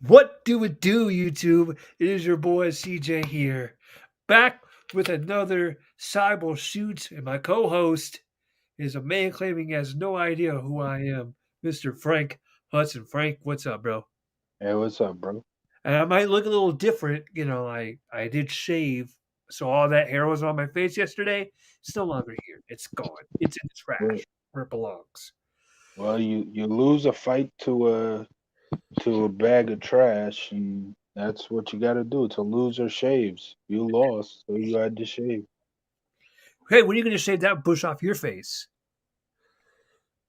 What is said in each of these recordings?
What do it do, YouTube? It is your boy CJ here, back with another Seibel Shoots, and my co-host is a man claiming he has no idea who I am, Mr. Frank Hudson. Frank, what's up, bro? Hey, what's up, bro? And I might look a little different, I did shave, so all that hair was on my face yesterday. It's no longer here. It's gone. It's in the Well, trash where it belongs. you lose a fight to a bag of trash, and that's what you got to do. It's a loser shaves. You lost, so you had to shave Hey, when are you going to shave that bush off your face?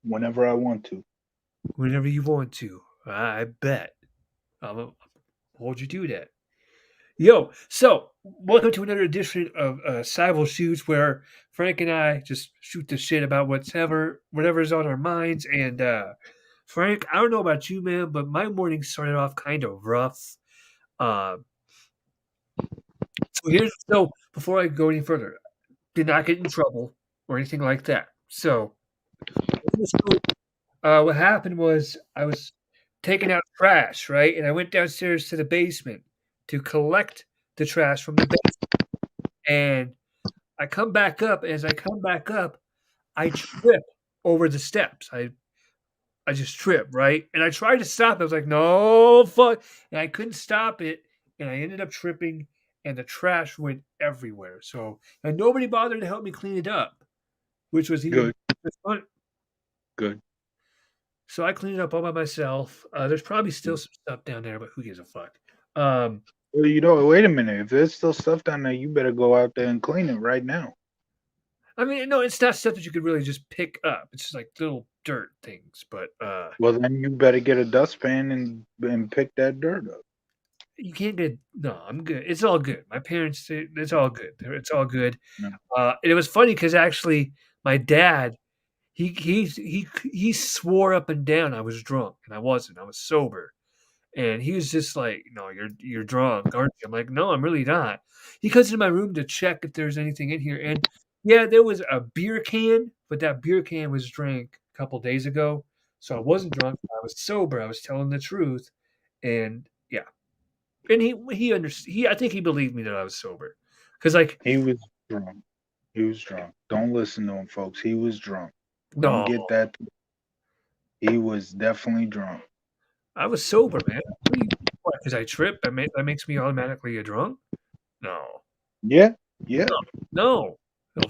whenever I want to. Whenever you want to. I bet. I'll hold you to that. Yo, so welcome to another edition of Seibel Shoots, where Frank and I just shoot the shit about whatever's on our minds. And Frank, I don't know about you, man, but my morning started off kind of rough. Uh, so before I go any further, did not get in trouble or anything like that. So what happened was I was taking out trash, right? And I went downstairs to the basement to collect the trash from the basement. And I come back up. As I come back up, I trip over the steps. I just trip, right? And I tried to stop it. I was like, no, fuck. And I couldn't stop it. And I ended up tripping, and the trash went everywhere. So, and nobody bothered to help me clean it up, which was even Good, fun. good. So I cleaned it up all by myself. There's probably still some stuff down there, but who gives a fuck? Um, Well, wait a minute. If there's still stuff down there, you better go out there and clean it right now. I mean, no, it's not stuff that you could really just pick up. It's just like little dirt things, but Well, then you better get a dustpan and pick that dirt up. you can't get. No, I'm good. It's all good. My parents, it's all good. It's all good. No. And it was funny because actually, my dad, he swore up and down I was drunk, and I wasn't. I was sober, and he was just like, "No, you're drunk, aren't you?" I'm like, "No, I'm really not." He comes into my room to check if there's anything in here, and yeah, there was a beer can, but that beer can was drank a couple days ago, so I wasn't drunk. I was sober. I was telling the truth, and yeah, and he understood. I think he believed me that I was sober, because like He was drunk. He was drunk. Don't listen to him, folks. He was drunk. Don't no, get that. He was definitely drunk. I was sober, man. What? Because I tripped, that makes me automatically a drunk? No, Yeah, yeah, no, no.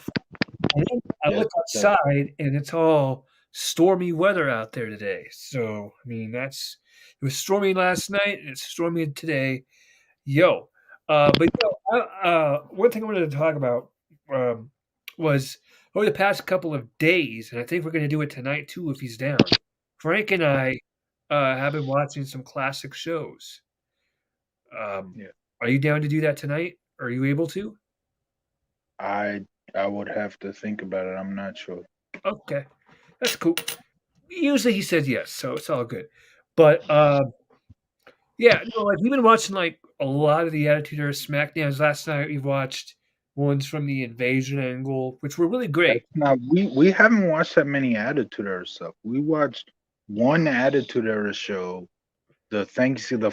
And then I yes. look outside and it's all stormy weather out there today. So, I mean, it was stormy last night and it's stormy today. Yo, one thing I wanted to talk about um, was over the past couple of days, and I think we're going to do it tonight too if he's down. Frank and I have been watching some classic shows. Um, Yeah. are you down to do that tonight? Are you able to? I I would have to think about it. I'm not sure. Okay, that's cool. Usually he says yes, so it's all good. But yeah, no, like we've been watching like a lot of the Attitude Era SmackDowns. Last night we watched ones from the Invasion angle, which were really great. That's not we haven't watched that many Attitude Era stuff. We watched one Attitude Era show, the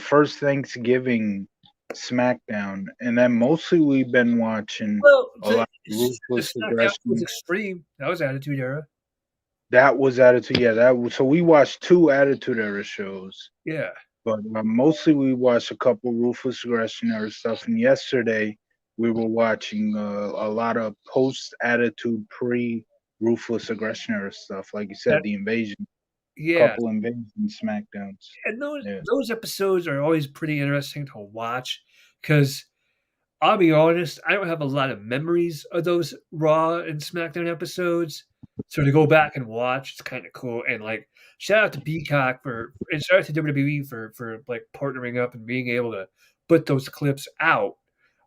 first Thanksgiving SmackDown, and then mostly we've been watching Well, a lot of the ruthless SmackDown was aggression. extreme. That was Attitude Era. That was Attitude. Yeah, that was so we watched two Attitude Era shows. Yeah, But mostly we watched a couple Ruthless Aggression era stuff. And yesterday we were watching a lot of post Attitude, pre Ruthless Aggression era stuff. Like you said, that the Invasion, yeah, couple Invasion Smackdowns. and those Yeah. those episodes are always pretty interesting to watch because I'll be honest, I don't have a lot of memories of those Raw and SmackDown episodes. So to go back and watch, it's kind of cool. And like, shout out to Peacock and shout out to WWE for like partnering up and being able to put those clips out.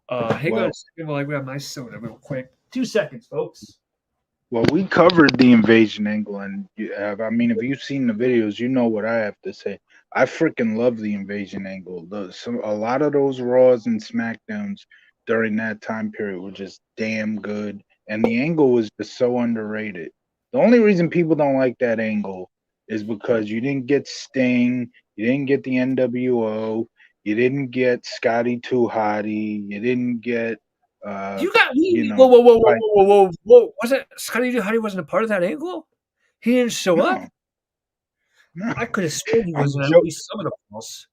Hang on a Well, second while I grab my soda real quick. 2 seconds, folks. well, we covered the Invasion angle, and I mean, if you've seen the videos, you know what I have to say. I freaking love the Invasion angle. A lot of those Raws and Smackdowns during that time period were just damn good, and the angle was just so underrated. The only reason people don't like that angle is because you didn't get Sting, you didn't get the NWO, You didn't get Scotty Too Hottie. You didn't get, uh, You got you me. Whoa, know, whoa, whoa, whoa, like whoa, whoa, whoa! Wasn't Scotty Honey wasn't a part of that angle? He didn't show up. no, no. I could have sworn he was I'm in at jo- least some of the balls.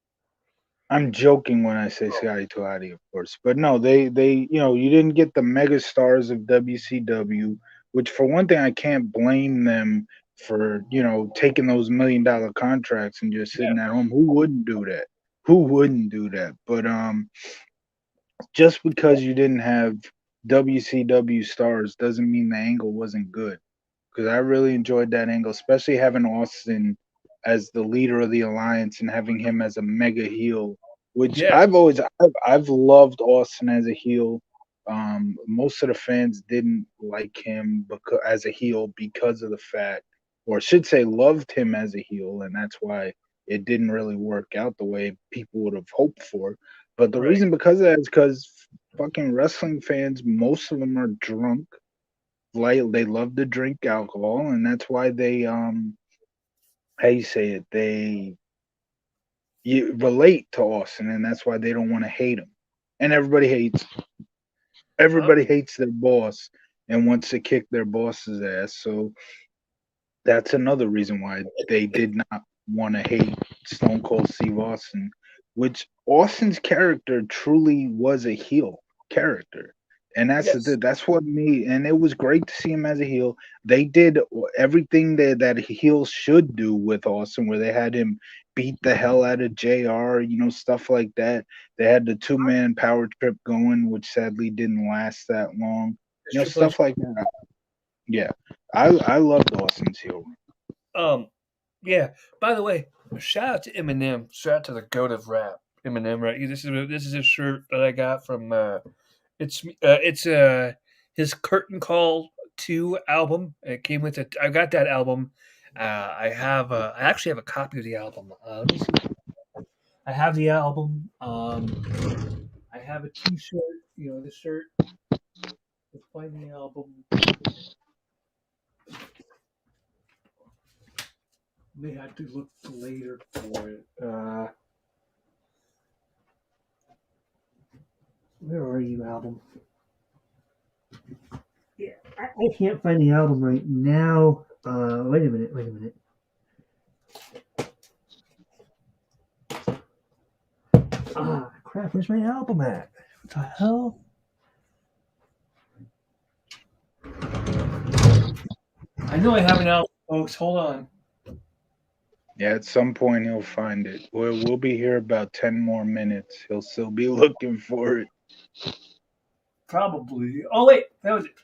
I'm joking when I say Scotty Too Hottie, of course, but no, you didn't get the mega stars of WCW, which for one thing, I can't blame them for taking those $1 million contracts and just Yeah, sitting at home. Who wouldn't do that? Who wouldn't do that? But just because you didn't have WCW stars doesn't mean the angle wasn't good. Because I really enjoyed that angle, especially having Austin as the leader of the alliance and having him as a mega heel. Which yeah, I've loved Austin as a heel. Most of the fans didn't like him because as a heel because of the fact, or I should say, loved him as a heel, and that's why it didn't really work out the way people would have hoped for. But the right, reason because of that is because fucking wrestling fans, most of them are drunk. Like they love to drink alcohol, and that's why they how you say it, you relate to Austin, and that's why they don't want to hate him. And huh? everybody hates their boss and wants to kick their boss's ass. So that's another reason why they did not want to hate Stone Cold Steve Austin, which Austin's character truly was a heel character. And Yes, that's what me and it was great to see him as a heel. They did everything that heels should do with Austin, where they had him beat the hell out of JR, stuff like that. They had the 2-man power trip going, which sadly didn't last that long. it's Triple H. Stuff like that. Yeah, I loved Austin's heel. Um, yeah. By the way, shout out to Eminem. Shout out to the goat of rap, Eminem. Right, this is a shirt that I got from. It's his Curtain Call 2 album. It came with it. I got that album. I actually have a copy of the album. Let me see. I have the album. I have a T-shirt. The shirt. Let's find the album. May have to look later for it. Where are you, album? Yeah, I can't find the album right now. Wait a minute. Wait a minute. Ah, crap. Where's my album at? What the hell? I know I have an album, folks. Hold on. Yeah, at some point he'll find it. We'll be here about 10 more minutes. He'll still be looking for it. Probably. Oh wait, that was it.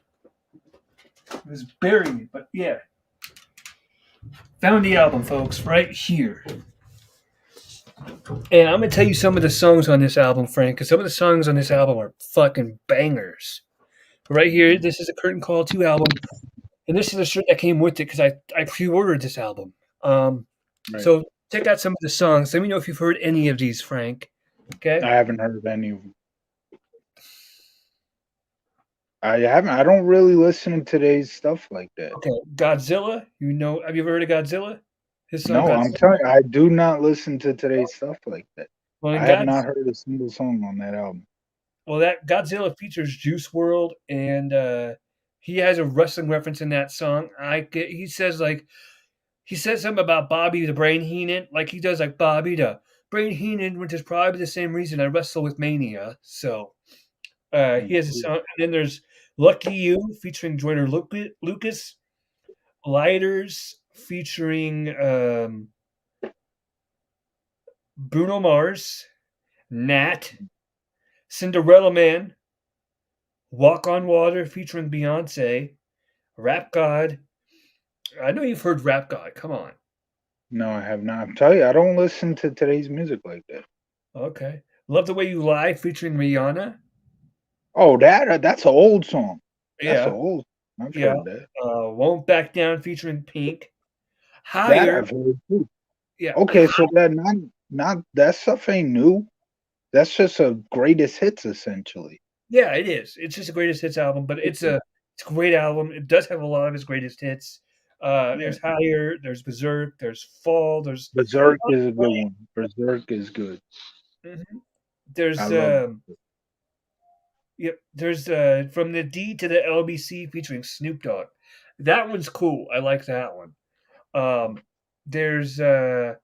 It was burying it, but yeah, found the album, folks, right here. And I'm gonna tell you some of the songs on this album, Frank, because some of the songs on this album are fucking bangers. Right here, this is a Curtain Call 2 album, and this is the shirt that came with it because I pre-ordered this album. Right. So check out some of the songs. Let me know if you've heard any of these, Frank. Okay. I haven't heard of any of them. I haven't. I don't really listen to today's stuff like that. Okay. Godzilla. Have you ever heard of Godzilla? His song No, I'm Godzilla. telling you, I do not listen to today's stuff like that. Well, in I have God, not heard a single song on that album. well, that Godzilla features Juice World, and he has a wrestling reference in that song. He says something about Bobby the Brain Heenan, like he does, like Bobby the Brain Heenan, which is probably the same reason I wrestle with Mania. So he has a Cool. song, and then there's Lucky You featuring Joyner Lucas, Lighters featuring Bruno Mars, Nat, Cinderella Man, Walk on Water featuring Beyonce, Rap God. I know you've heard Rap God. Come on. No, I have not. I'm telling you, I don't listen to today's music like that. Okay. Love the Way You Lie featuring Rihanna. Oh, that's an old song. That's an Yeah. old. I've Yeah. heard that. Won't Back Down featuring Pink. That Higher. I've heard too. Yeah. Okay, so that not that stuff ain't new. That's just a greatest hits essentially. Yeah, it is. It's just a greatest hits album, but it's a great album. It does have a lot of his greatest hits. Yeah. There's Higher, there's Berserk, there's Fall, there's Berserk is a good one. Berserk is good. Mhm. I There's love. yep, there's From the D to the LBC featuring Snoop Dogg. That one's cool. I like that one. Um, there's there's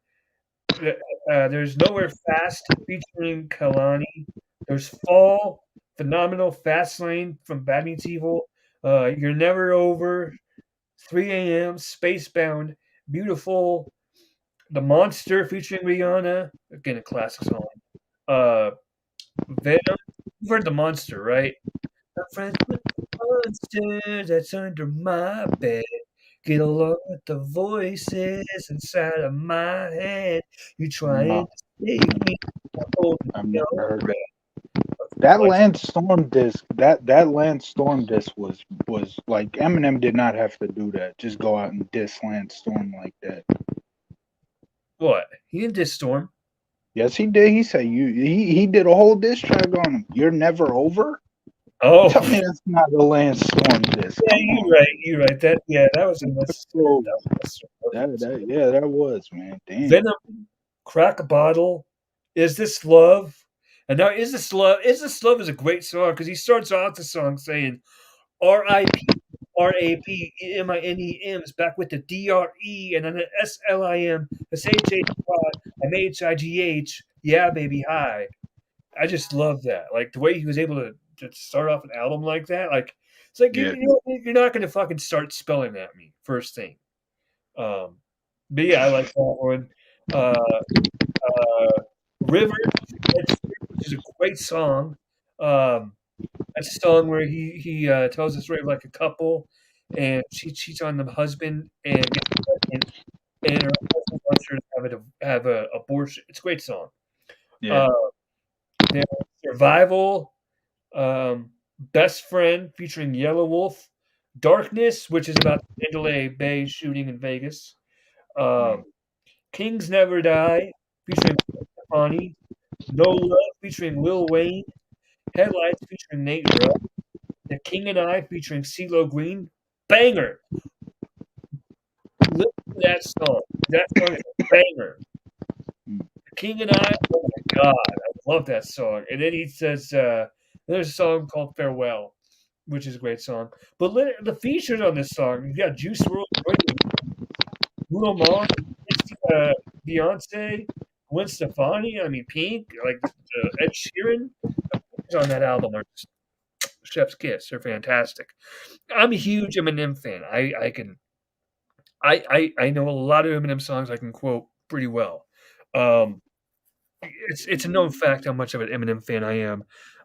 Nowhere Fast featuring Kalani. There's Fall, Phenomenal, Fast Lane from Bad Meets Evil. You're Never Over, 3 a.m., Spacebound, Beautiful, The Monster featuring Rihanna. Again, a classic song. Uh, Venom. You've heard The Monster, right? I'm friends with the monster that's under my bed. Get along with the voices inside of my head. You trying No, to save me, I'm holding I've your never heard breath. that. That Like, Lance Storm disc, that Lance Storm disc was like Eminem did not have to do that. Just go out and diss Lance Storm like that. what? He didn't diss Storm. Yes, he did. He said he did a whole diss track on him. You're never over. Oh, Tell me that's not a Lance Storm disc. yeah, Come you're on, right. You're right. That was unnecessary. bro. That was unnecessary. Yeah, that was, man. Damn. Venom, Crack a Bottle, Is This Love? And now, Is This Love is a great song because he starts off the song saying, R.I.P. RAPMINEM's back with the DRE and then the SLIM, the SHAY, yeah, baby, hi. I just love that. Like the way he was able to start off an album like that. Like it's like Yeah. you're not gonna fucking start spelling at me first thing. Um, but yeah, I like that one. Uh, River, which is a great song. That's a song where he tells the story of like a couple, and she cheats on the husband and gets pregnant, and her husband wants her to have a abortion. It's a great song. Yeah. Uh, there's Survival, Best Friend featuring Yellow Wolf, Darkness, which is about the Mandalay Bay shooting in Vegas, Mm. um, Kings Never Die featuring Stefani, No Love featuring Lil Wayne, Headlights featuring Nate Rudd, The King and I featuring CeeLo Green, banger. Listen to that song. That song is a banger. Mm. The King and I, oh my god, I love that song. And then he says, there's a song called Farewell, which is a great song. But the features on this song, you got Juice WRLD, Bruno Mars, Beyonce, Gwen Stefani, I mean Pink, like Ed Sheeran. The features on that album are just chef's kiss. They're fantastic. I'm a huge Eminem fan. I know a lot of Eminem songs I can quote pretty well. Um, it's a known fact how much of an Eminem fan I am.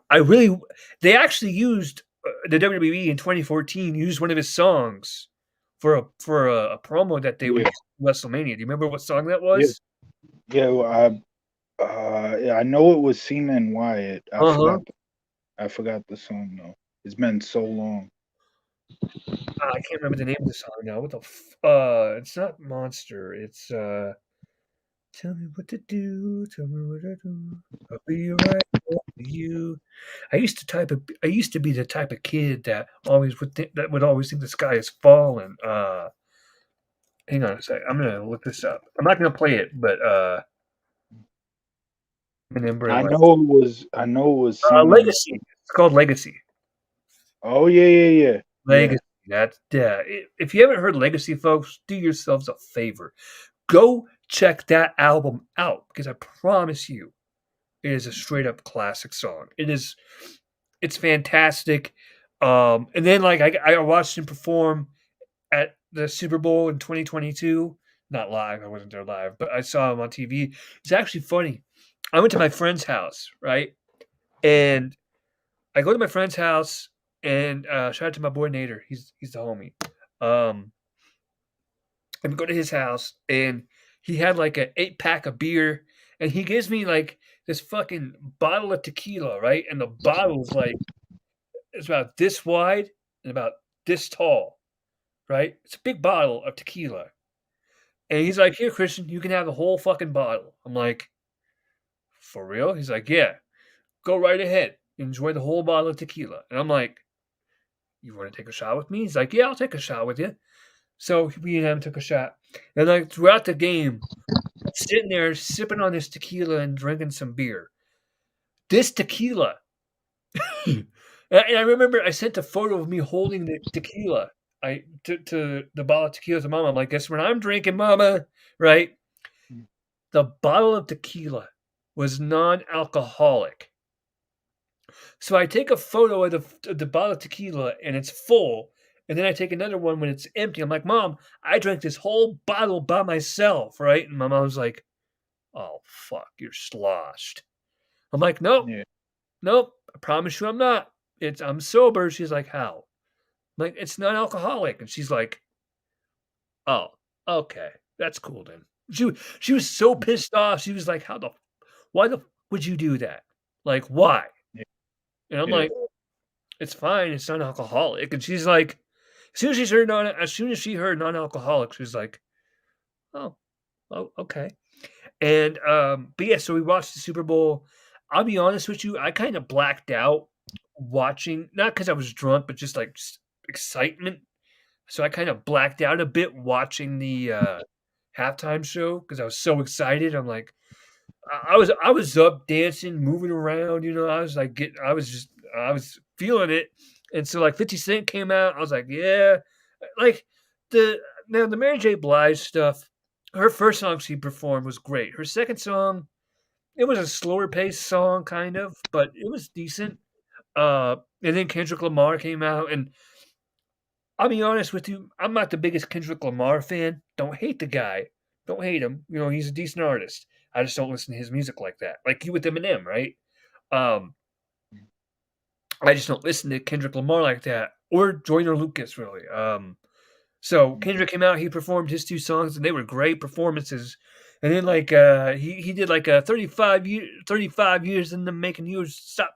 I really They actually used the WWE in 2014 used one of his songs for a promo that they would Yeah. use at WrestleMania. Do you remember what song that Yeah. was? Yeah. Well, yeah, I know it was Cena and Wyatt. Uh-huh. I forgot the song though. It's been so long. I can't remember the name of the song now. It's not Monster. It's tell me what to do. Tell me what to do. I'll be right for you. I used to be the type of kid that would always think the sky is falling. Hang on a sec. I'm gonna look this up. I'm not gonna play it, but remember like I know it was Cena and Legacy. It's called Legacy. oh yeah, yeah, yeah. Yeah. Legacy. That's yeah. If you haven't heard Legacy, folks, do yourselves a favor. Go check that album out because I promise you, it is a straight up classic song. It's fantastic. And then like I watched him perform at the Super Bowl in 2022. Not live, I wasn't there live, but I saw him on TV. It's actually funny. I went to my friend's house, right? And I go to my friend's house and shout out to my boy Nader. He's the homie. Um, and we go to his house and he had like an 8 pack of beer and he gives me like this fucking bottle of tequila, right? And the bottle's like it's about this wide and about this tall, right? It's a big bottle of tequila. And he's like, "Here, Christian, you can have the whole fucking bottle." I'm like, "For real?" He's like, "Yeah, go right ahead. Enjoy the whole bottle of tequila." And I'm like, "You want to take a shot with me?" He's like, "Yeah, I'll take a shot with you." So we and him took a shot. And like throughout the game, sitting there sipping on this tequila and drinking some beer. this tequila. And I remember I sent a photo of me holding the tequila. To the bottle of tequila to mama. I'm like, guess what I'm drinking, mama? Right? The bottle of tequila was non-alcoholic. So I take a photo of the bottle of tequila and it's full, and then I take another one when it's empty. I'm like, Mom, I drank this whole bottle by myself, right? And my mom's like, oh fuck, you're sloshed. I'm like, nope, Yeah. nope. I promise you, I'm not. I'm sober. She's like, how? I'm like, it's non-alcoholic, and she's like, oh, okay, that's cool then. She was so pissed off. She was like, why the would you do that? Like, why? Yeah. And I'm Yeah. like, it's fine. It's non-alcoholic. And she's like, as soon as she heard non-alcoholic, she was like, oh, oh, okay. And but yeah, so we watched the Super Bowl. I'll be honest with you, I kind of blacked out watching, not because I was drunk, but just excitement. So I kind of blacked out a bit watching the halftime show because I was so excited. I'm like, I was up dancing, moving around, I was like I was feeling it. And so like 50 Cent came out, I was like, yeah. Like the now the Mary J. Blige stuff, her first song she performed was great. Her second song, it was a slower paced song kind of, but it was decent. And then Kendrick Lamar came out, and I'll be honest with you, I'm not the biggest Kendrick Lamar fan. Don't hate the guy. Don't hate him. He's a decent artist. I just don't listen to his music like that. Like you with Eminem, right? Um, I just don't listen to Kendrick Lamar like that, or Joyner Lucas, really. So Kendrick came out, he performed his 2 songs, and they were great performances. And then like he did like a 35 years in the making. He was stop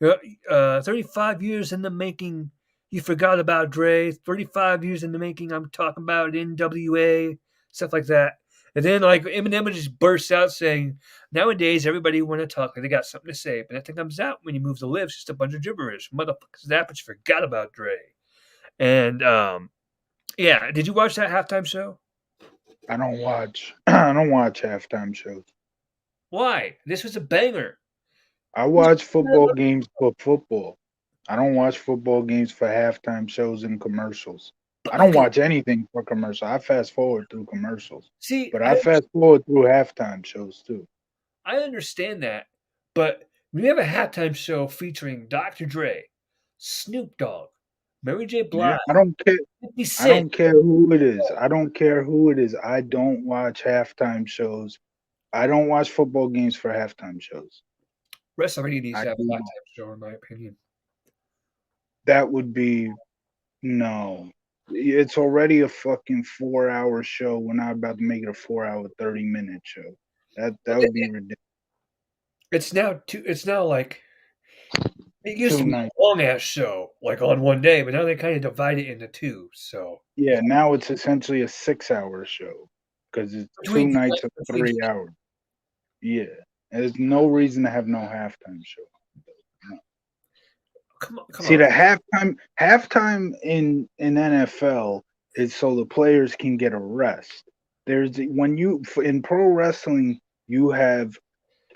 35 years in the making. You forgot about Dre. 35 years in the making. I'm talking about NWA, stuff like that. And then like Eminem just bursts out saying, "Nowadays everybody want to talk like they got something to say, but nothing comes out when you move the lips. Just a bunch of gibberish. Motherfuckers, that but you forgot about Dre." And yeah, did you watch that halftime show? I don't watch. I don't watch halftime shows. Why? This was a banger. I watch football games for football. I don't watch football games for halftime shows and commercials. But I don't okay, watch anything for commercial. I fast forward through commercials, see, but I fast forward through halftime shows too. I understand that, but when you have a halftime show featuring Dr. Dre, Snoop Dogg, Mary J. Yeah, Blige, I don't care. 50 I Cent, don't care who it is. I don't care who it is. I don't watch halftime shows. I don't watch football games for halftime shows. WrestleMania needs I to have a do not. halftime show, in my opinion. That would be no. It's already a fucking 4 hour show. We're not about to make it a 4 hour, 30-minute show. That would be ridiculous. It's now like it used to Two be nights. a long ass show, like on one day, but now they kind of divide it into two. So Yeah, now it's essentially a 6 hour show because it's two between nights of between 3 hours. Yeah. There's no reason to have no halftime show. No. come See, on, the halftime in NFL is so the players can get a rest. There's when you in pro wrestling, you have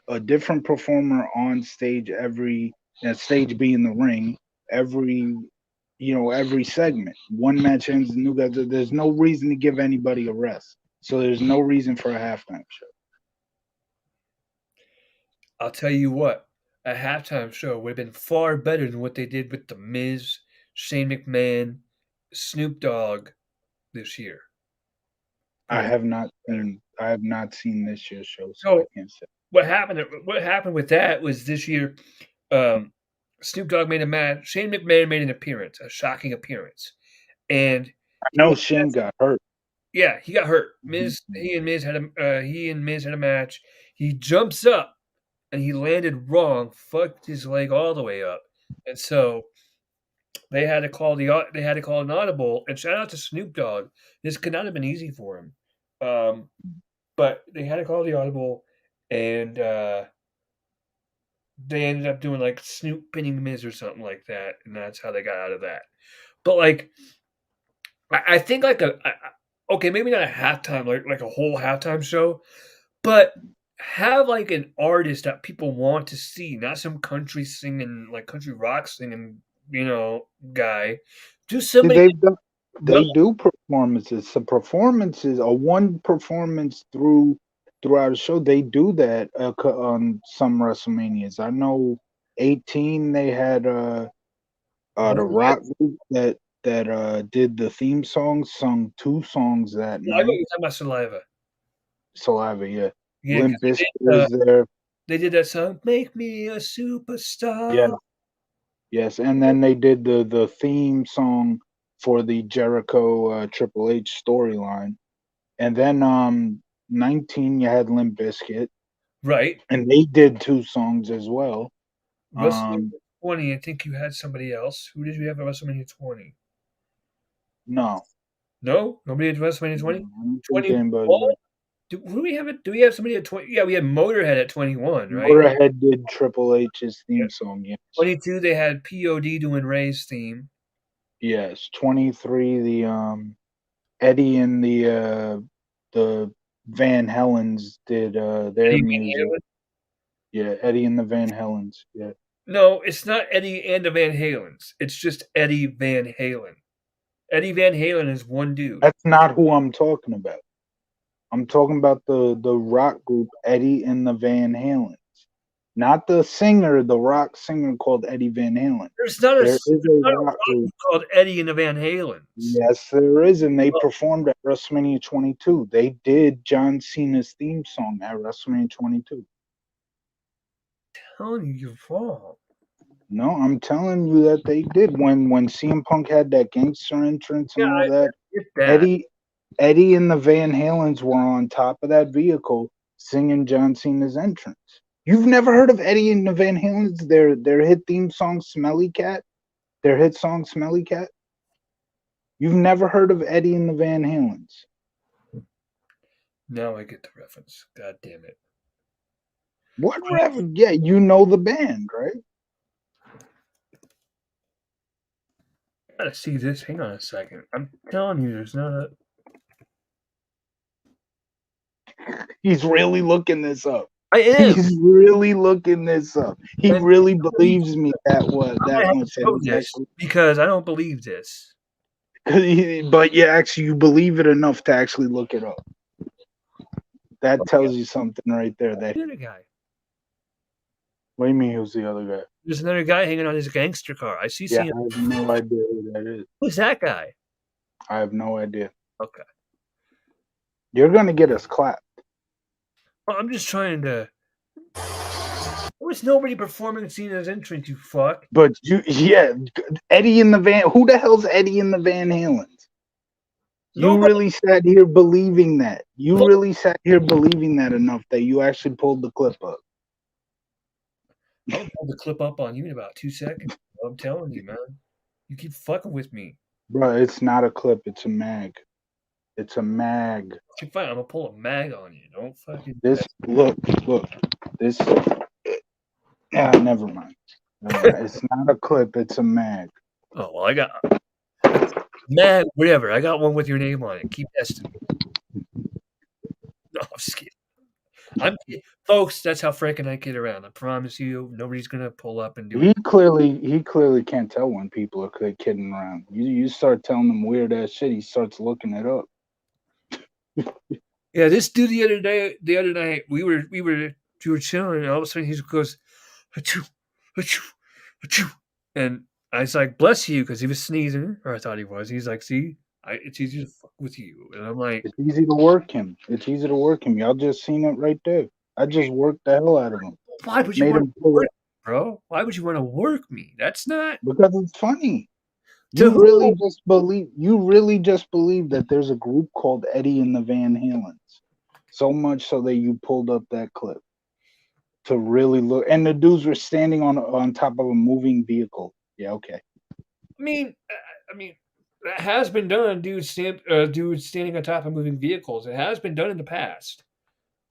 a different performer on stage every that stage being the ring every every segment. One match ends, the new guys. There's no reason to give anybody a rest, so there's no reason for a halftime show. I'll tell you what, a halftime show would have been far better than what they did with The Miz, Shane McMahon, Snoop Dogg this year. Would I have have not been better. seen I have not seen this year's show, so I So can't say. what happened with that was this year, um, Snoop Dogg made a match. Shane McMahon made an appearance, a shocking appearance, and I he know Shane got hurt. yeah, he got hurt. Miz, Mhm. he and Miz had a match. He jumps up and he landed wrong, fucked his leg all the way up, and so they had to call an audible. And shout out to Snoop Dogg. This could not have been easy for him, um, but they had to call the audible, and they ended up doing like Snoop pinning Miz or something like that, and that's how they got out of that. But like, I think like okay, maybe not a halftime, like a whole halftime show, but have like an artist that people want to see, not some country singing, like country rock singing, guy. Do See, somebody well, they do performances. So performances, a one performance throughout a show. They do that on some WrestleManias. I know 18. They had the Motorhead. rock group that did the theme song, sung two songs that I thought night. you were talking about Saliva. Saliva, yeah. Yeah, because Limp Bizkit was there. they did that song, "Make Me a Yeah, Superstar." yes. And then they did the theme song for the Jericho Triple H storyline. And then 19 you had Limp Bizkit, Right. and they did two songs as well. WrestleMania Um 20, I think you had somebody else. Who did you have at WrestleMania 20? no, No? Nobody at WrestleMania no, 20? I don't think anybody 21? did. Who do we have do we have somebody at 20? Yeah, we had Motorhead at 21, right? Motorhead did Triple H's Yeah. theme song, yes. 22, they had POD doing Ray's theme. Yes. 23 the Eddie and the Van Helens did their Eddie Van music. Halen? Yeah, Eddie and the Van Helens. Yeah. No, it's not Eddie and the Van Halens. It's just Eddie Van Halen. Eddie Van Halen is one dude. That's not who I'm talking about. I'm talking about the rock group Eddie and the Van Halens. Not the singer, the rock singer called Eddie Van Halen. There is a Not a rock rock group. group called Eddie and the Van Halens. Yes, there is, and they Well, performed at WrestleMania 22. They did John Cena's theme song at WrestleMania 22. I'm telling you, you're wrong. No, I'm telling you that they did when CM Punk had that gangster entrance Yeah, and all I that. get that. Eddie Eddie and the Van Halens were on top of that vehicle singing John Cena's entrance. You've never heard of Eddie and the Van Halens? Their hit theme song "Smelly Cat." Their hit song "Smelly Cat." You've never heard of Eddie and the Van Halens? Now I get the reference. God damn it. What reference? Yeah, you know the band, right? I gotta see this. Hang on a second. I'm telling you, there's not a. He's really looking this up. I am. He's really looking this up. He And really believes me I'm that gonna have to much. That show he's this actually, because I don't believe this. but yeah, actually, you believe it enough to actually look it up. That tells you something right there. That The other guy. what do you mean? Who's the other guy? There's another guy hanging on his gangster car. I see. Yeah, See him. I have no idea who that is. Who's that guy? I have no idea. Okay. You're gonna get us clapped. Well, I'm just trying to. There was nobody performing Cena's entrance. You fuck. But yeah, Eddie in the Van. Who the hell's Eddie in the Van Halens? You Nobody. really sat here believing that. You really sat here believing that enough that you actually pulled the clip up. I'll pull the clip up on you in about 2 seconds. I'm telling you, man. You keep fucking with me. Bro, it's not a clip. It's a mag. It's a mag. Okay, fine. I'm gonna pull a mag on you. Don't fucking. This look. This. Never mind. It's not a clip. It's a mag. Oh well, I got mag. Whatever. I got one with your name on it. Keep testing me. No, I'm just kidding. I'm kidding. Folks. That's how Frank and I kid around. I promise you, nobody's gonna pull up and do it. He clearly can't tell when people are kidding around. You start telling him weird ass shit, he starts looking it up. Yeah, this dude the other night, we were chilling, and all of a sudden he goes, achoo, achoo, achoo, and I was like, bless you, because he was sneezing, or I thought he was. He's like, see, it's easy to fuck with you, and I'm like, It's easy to work him. It's easy to work him. Y'all just seen it right there. I just worked the hell out of him. why would you Made want him to pull work, it bro? Why would you want to work me? That's not because it's funny. to You who? really just believe that there's a group called Eddie and the Van Halens. So much so that you pulled up that clip to really look, and the dudes were standing on top of a moving vehicle. Yeah, okay. I mean, that has been done. Dudes standing on top of moving vehicles. It has been done in the past.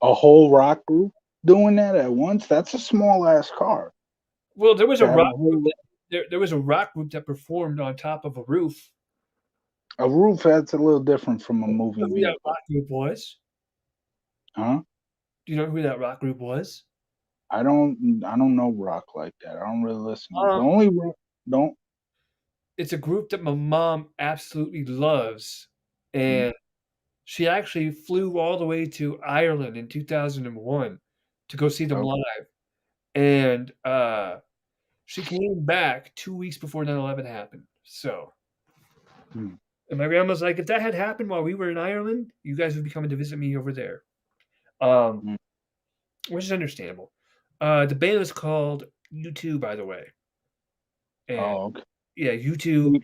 A whole rock group doing that at once. That's a small ass car Well, there was to a have rock group there was a rock group that performed on top of a roof. a roof. That's a little different from a You know moving who that vehicle, rock group was? huh? Do you know who that rock group was? I don't know rock like that. I don't really listen. The Um, only rock don't it's a group that my mom absolutely loves, mm, and she actually flew all the way to Ireland in 2001 to go see them oh, live, and, she came back 2 weeks before 9/11 happened, so mm, and my grandma's like, "If that had happened while we were in Ireland, you guys would be coming to visit me over there." Um, mm. which is understandable. The band is called U2, by the way, and Oh, okay. yeah, U2. See,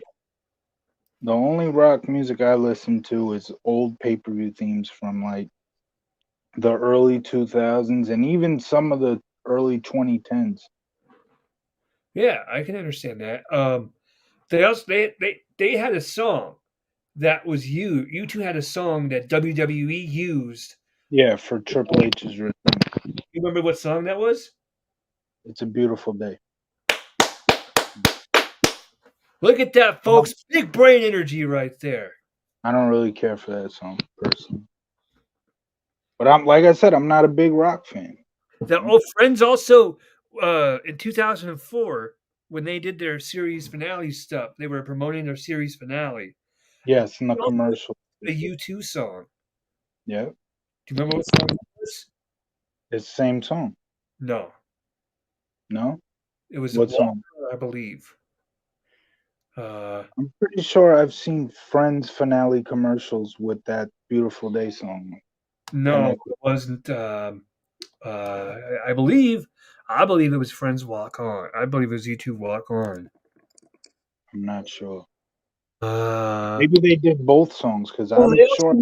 the only rock music I listen to is old pay-per-view themes from like the early 2000s and even some of the early 2010s. Yeah, I can understand that. They also they had a song that was U2 had a song that WWE used. Yeah, for Triple H's return. You remember what song that was? It's a beautiful day. Look at that, I don't, folks. Big brain energy right there. I don't really care for that song personally. But I'm like I said, I'm not a big rock fan. The old Friends also in 2004 when they did their series finale stuff, they were promoting their series finale. Yes, in the They also commercial. a U2 song. Yeah, Do you remember what song it was? it's the same song. No, No? it was What song? Walker, I believe. Uh, I'm pretty sure I've seen Friends finale commercials with that beautiful day song no, connected. it wasn't. I believe, I believe it was Friends Walk On. I believe it was U2 Walk On. I'm not sure. Uh, Maybe they did both songs because oh, I'm sure.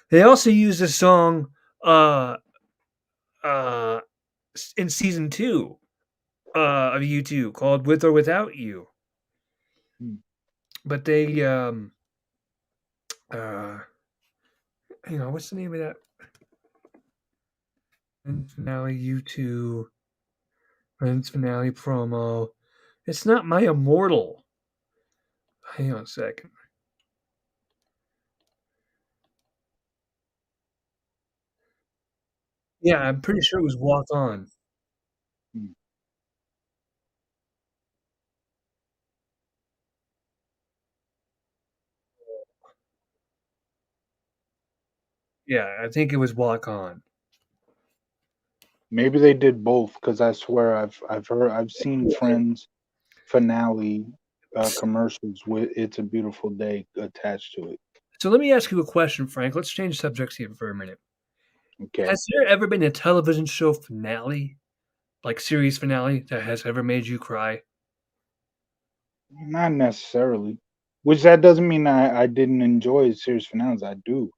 they also used a song uh, uh, in season two of U2 called "With or Without You," Hmm, but they uh, what's the name of that Friends finale U2 Friends finale promo? It's not My Immortal. Hang on a second. Yeah, I'm pretty sure it was Walk On. hmm. Yeah, I think it was Walk On. Maybe they did both because I swear I've seen Friends finale commercials with "It's a Beautiful Day" attached to it. So let me ask you a question, Frank. Let's change subjects here for a minute. Okay, Has there ever been a television show finale, like series finale, that has ever made you cry? not necessarily. Which that doesn't mean I didn't enjoy series finales. I do,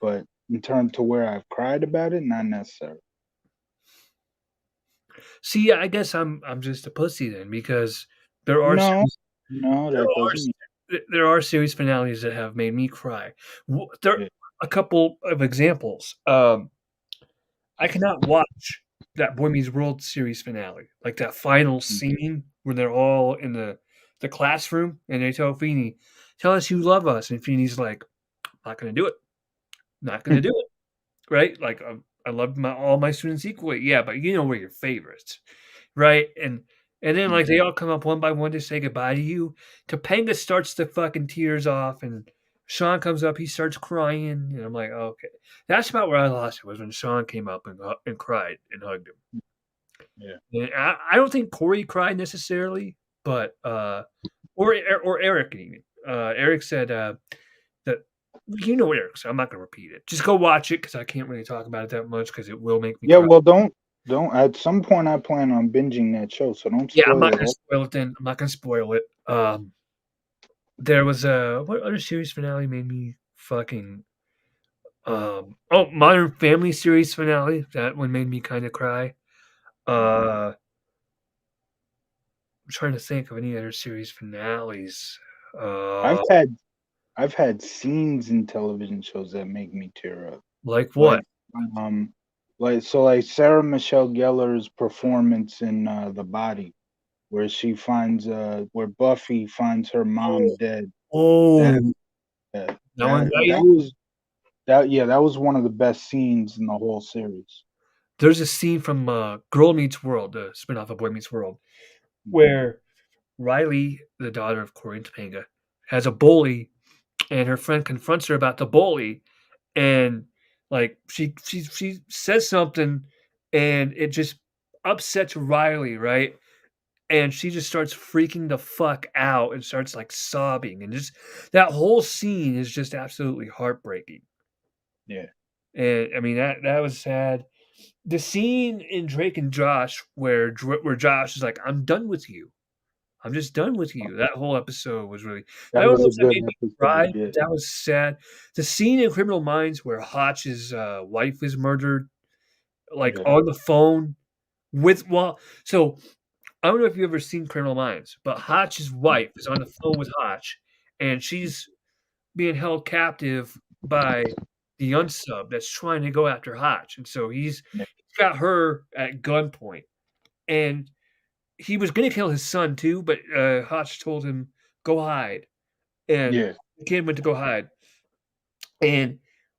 but in terms to where I've cried about it, not necessarily. See, I guess I'm just a pussy then because there are No, series no, there that are doesn't s mean there are series finales that have made me cry. There it. a couple of examples. I cannot watch that Boy Meets World series finale, like that final Mm, scene when they're all in the classroom and they tell Feeney, "Tell us you love us," and Feeney's like, "Not gonna do it. Not gonna do it." Right? Like, I love my all my students equally. Yeah, but you know we're your favorites, right? And then, mm, like, they all come up one by one to say goodbye to you. Topanga starts to fucking tears off, and Sean comes up, he starts crying, and I'm like, "Oh, okay." That's about where I lost it was when Sean came up and cried and hugged him. yeah. And I don't think Corey cried necessarily, but, or Eric even. Eric said, that you know Eric, so I'm not gonna repeat it. Just go watch it because I can't really talk about it that much because it will make me Yeah, cry. well, don't. At some point, I plan on binging that show, so don't Yeah, I'm spoil not it gonna all. spoil it then. I'm not gonna spoil it. There was a what other series finale made me fucking oh, Modern Family series finale. That one made me kind of cry. I'm trying to think of any other series finales. I've Uh, had I've had scenes in television shows that make me tear up. like what? Like, um, like Sarah Michelle Gellar's performance in The Body, where she finds where Buffy finds her mom dead. That Oh, that one that got that you? was that yeah, that was one of the best scenes in the whole series. there's a scene from Girl Meets World, the spinoff of Boy Meets World, where Riley, the daughter of Corey and Topanga, has a bully, and her friend confronts her about the bully, and like she says something, and it just upsets Riley, right? And she just starts freaking the fuck out and starts like sobbing, and just that whole scene is just absolutely heartbreaking. Yeah. And I mean that was sad. The scene in Drake and Josh where Josh is like, "I'm done with you. I'm just done with you." That whole episode was really I That don't was know a if that good made me episode. cry, Yeah. but that was sad. The scene in Criminal Minds where Hotch's wife is murdered, like Yeah. on the phone with so I don't know if you've ever seen Criminal Minds, but Hotch's wife is on the phone with Hotch, and she's being held captive by the unsub that's trying to go after Hotch, and so Yeah. he's got her at gunpoint, and he was gonna kill his son too, but, Hotch told him, "Go hide," and Yeah. the kid went to go hide, and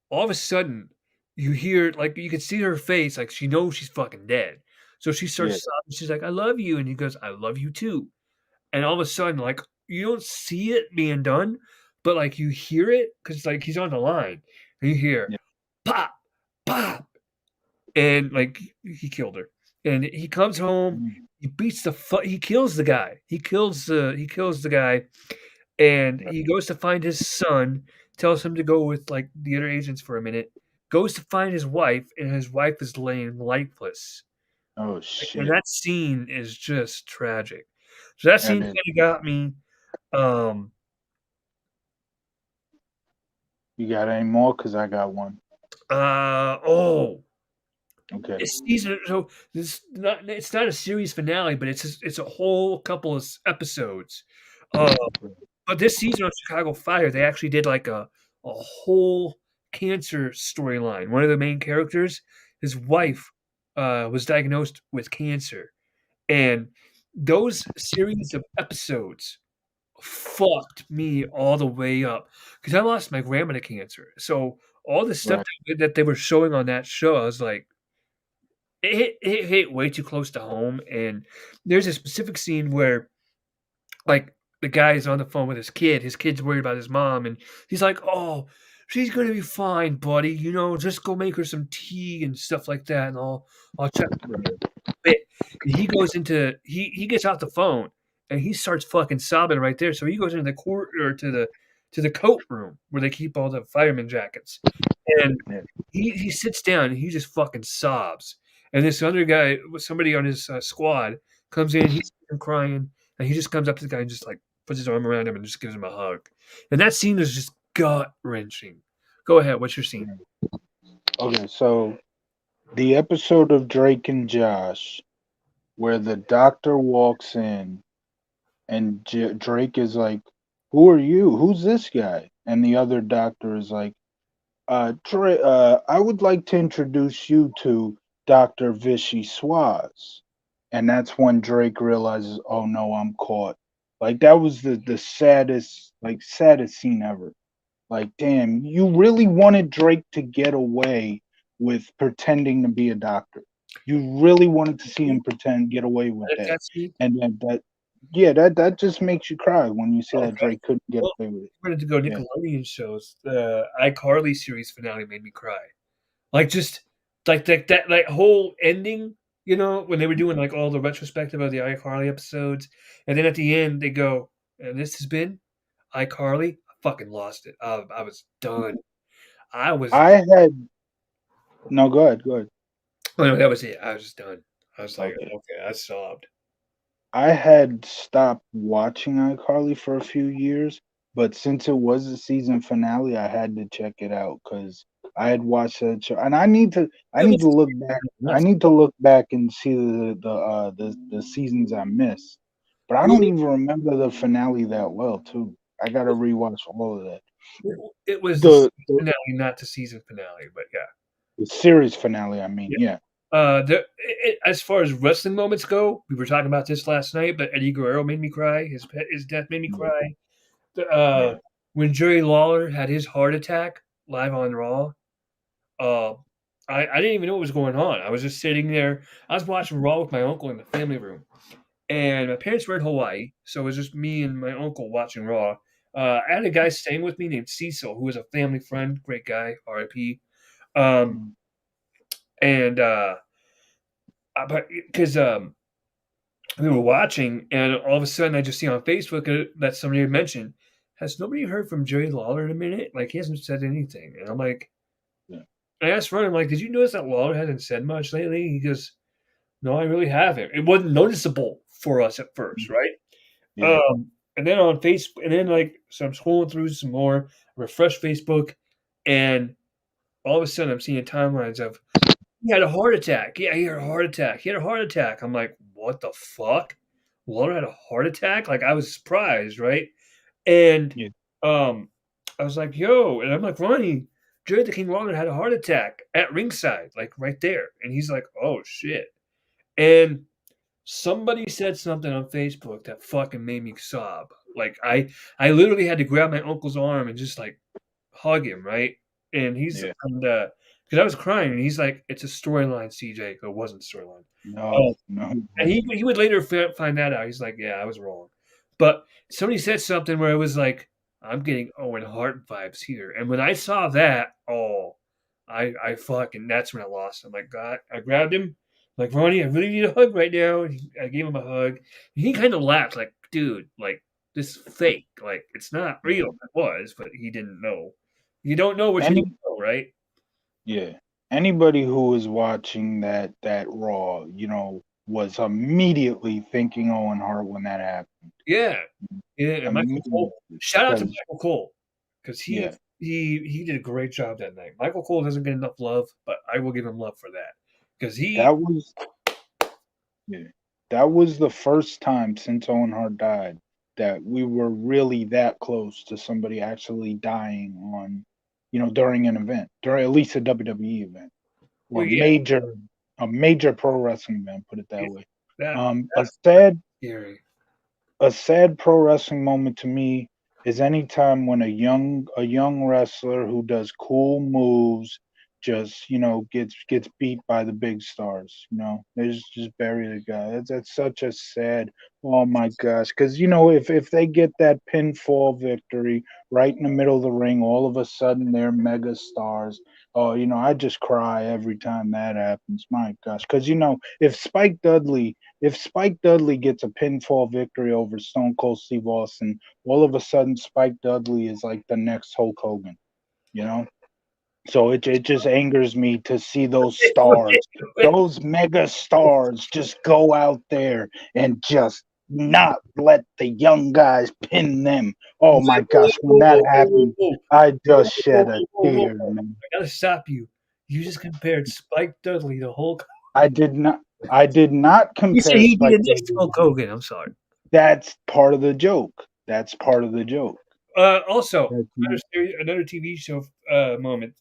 all of a sudden, you hear like, you can see her face, like, she knows she's fucking dead, so she Yeah. starts sobbing, she's like, "I love you," and he goes, "I love you too." And all of a sudden, like, you don't see it being done, but, like, you hear it because like, he's on the line, and you hear, Yeah. "Pop, pop," and, like, he killed her. And he comes home, Mm. he kills the guy. He kills the guy, and Right. he goes to find his son, tells him to go with, like, the other agents for a minute, goes to find his wife, and his wife is laying lifeless. Oh And shit. that scene is just tragic. So that That scene is. kinda got me. Um, You got any more? Cause I got one. oh, Okay. this season so it's not a series finale, but it's a whole couple of episodes. Uh, but this season of Chicago Fire, they actually did like a whole cancer storyline. One of the main characters, his wife, was diagnosed with cancer, and those series of episodes fucked me all the way up because I lost my grandma to cancer. So all the stuff Right. that they were showing on that show, I was like, it hit way too close to home. And there's a specific scene where like the guy is on the phone with his kid. His kid's worried about his mom, and he's like, "Oh, she's gonna be fine, buddy. Just go make her some tea and stuff like that, and I'll check on her." Bit. And he gets off the phone and he starts fucking sobbing right there. So he goes into the court or to the coat room where they keep all the fireman jackets. And Yeah. he sits down and he just fucking sobs. And this other guy, somebody on his squad, comes in. He's crying, and he just comes up to the guy and just like puts his arm around him and just gives him a hug. And that scene is just gut wrenching. Go ahead. What's your scene? Okay. So the episode of Drake and Josh where the doctor walks in and Drake is like, "Who are you? Who's this guy?" And the other doctor is like, I would like to introduce you to Dr. Vichy Swaz." And that's when Drake realizes, "Oh no, I'm caught." Like that was the saddest scene ever. Like, damn, you really wanted Drake to get away with pretending to be a doctor. You really wanted to see him pretend get away with that. That scene? And then yeah, that just makes you cry when you see that Okay. Drake couldn't get Well, away with it. I wanted to go Yeah. Nickelodeon shows. The iCarly series finale made me cry. Like, just like that whole ending, when they were doing, like, all the retrospective of the iCarly episodes, and then at the end, they go, "And this has been iCarly." I fucking lost it. I was done. I was I had no, go ahead, go ahead. oh, no, that was it. I was just done. I was like, Okay. "Okay." I sobbed. I had stopped watching iCarly for a few years, but since it was the season finale, I had to check it out because I had watched that show, and I It need was to look back. I nuts. need to look back and see the seasons I missed, but I don't Really? even remember the finale that well. Too, I gotta rewatch all of that. It was the The season the, finale, not the season finale, but yeah. the series finale. I mean, Yeah. yeah, As far as wrestling moments go, we were talking about this last night, but Eddie Guerrero made me cry. His death made me yeah, cry. The, yeah. when Jerry Lawler had his heart attack live on Raw, uh, I didn't even know what was going on. I was just sitting there. I was watching Raw with my uncle in the family room, and my parents were in Hawaii, so it was just me and my uncle watching Raw. I had a guy staying with me named Cecil, who was a family friend, great guy, R.I.P. Um, Mm. and but because we were watching, and all of a sudden I just see on Facebook that somebody had mentioned, "Has nobody heard from Jerry Lawler in a minute? Like he hasn't said anything." And I'm like, Yeah. I asked Ron, I'm like, "Did you notice that Lawler hasn't said much lately?" He goes, "No, I really haven't." It wasn't noticeable for us at first, right? Yeah. And then on Facebook, and then like, so I'm scrolling through some more, refresh Facebook, and all of a sudden I'm seeing timelines of he had a heart attack. Yeah, he had a heart attack. He had a heart attack. I'm like, what the fuck? Walter had a heart attack? Like I was surprised, right? And Yeah. um I was like, yo, and I'm like, Ronnie, Jerry the King Lawler had a heart attack at ringside, like right there. And he's like, oh shit. And somebody said something on Facebook that fucking made me sob. Like I literally had to grab my uncle's arm and just like hug him, right? And he's Yeah. and because I was crying, and he's like, "It's a storyline, CJ." It wasn't a storyline. No, no, it And he wasn't. he would later find that out. He's like, "Yeah, I was wrong." But somebody said something where it was like, "I'm getting Owen Hart vibes here." And when I saw that, oh, I fucking that's when I lost. I'm like, God, I grabbed him, like Ronnie, I really need a hug right now. And I gave him a hug. And he kind of laughed, like, dude, like this fake, like it's not Yeah. real. It was, but he didn't know. You don't know what you Any don't know, right? Yeah. Anybody who was watching that Raw, was immediately thinking Owen Hart when that happened. Yeah. Yeah, and Michael Immediately, Cole. Shout out to because Michael Cole because yeah, he did a great job that night. Michael Cole doesn't get enough love, but I will give him love for that because he that was yeah, that was the first time since Owen Hart died that we were really that close to somebody actually dying during an event, during at least a WWE event or well, yeah, a major pro wrestling event, put it that yeah, way. that Um, a that's sad scary. a sad pro wrestling moment to me is anytime when a young wrestler who does cool moves just gets beat by the big stars. They just bury the guy. That's such a sad. Oh my gosh, because if they get that pinfall victory right in the middle of the ring, all of a sudden they're mega stars. Oh, I just cry every time that happens. My gosh, because if Spike Dudley gets a pinfall victory over Stone Cold Steve Austin, all of a sudden Spike Dudley is like the next Hulk Hogan, you know? So it just angers me to see those stars, those mega stars just go out there and just not let the young guys pin them. Oh my gosh, when that happened, I just shed a tear, man. I gotta stop you. You just compared Spike Dudley to Hulk. I did not I did not You said compare he'd be Spike the next Dudley. Hulk Hogan. I'm sorry. That's part of the joke. That's part of the joke. Also, That's not, another TV show moment.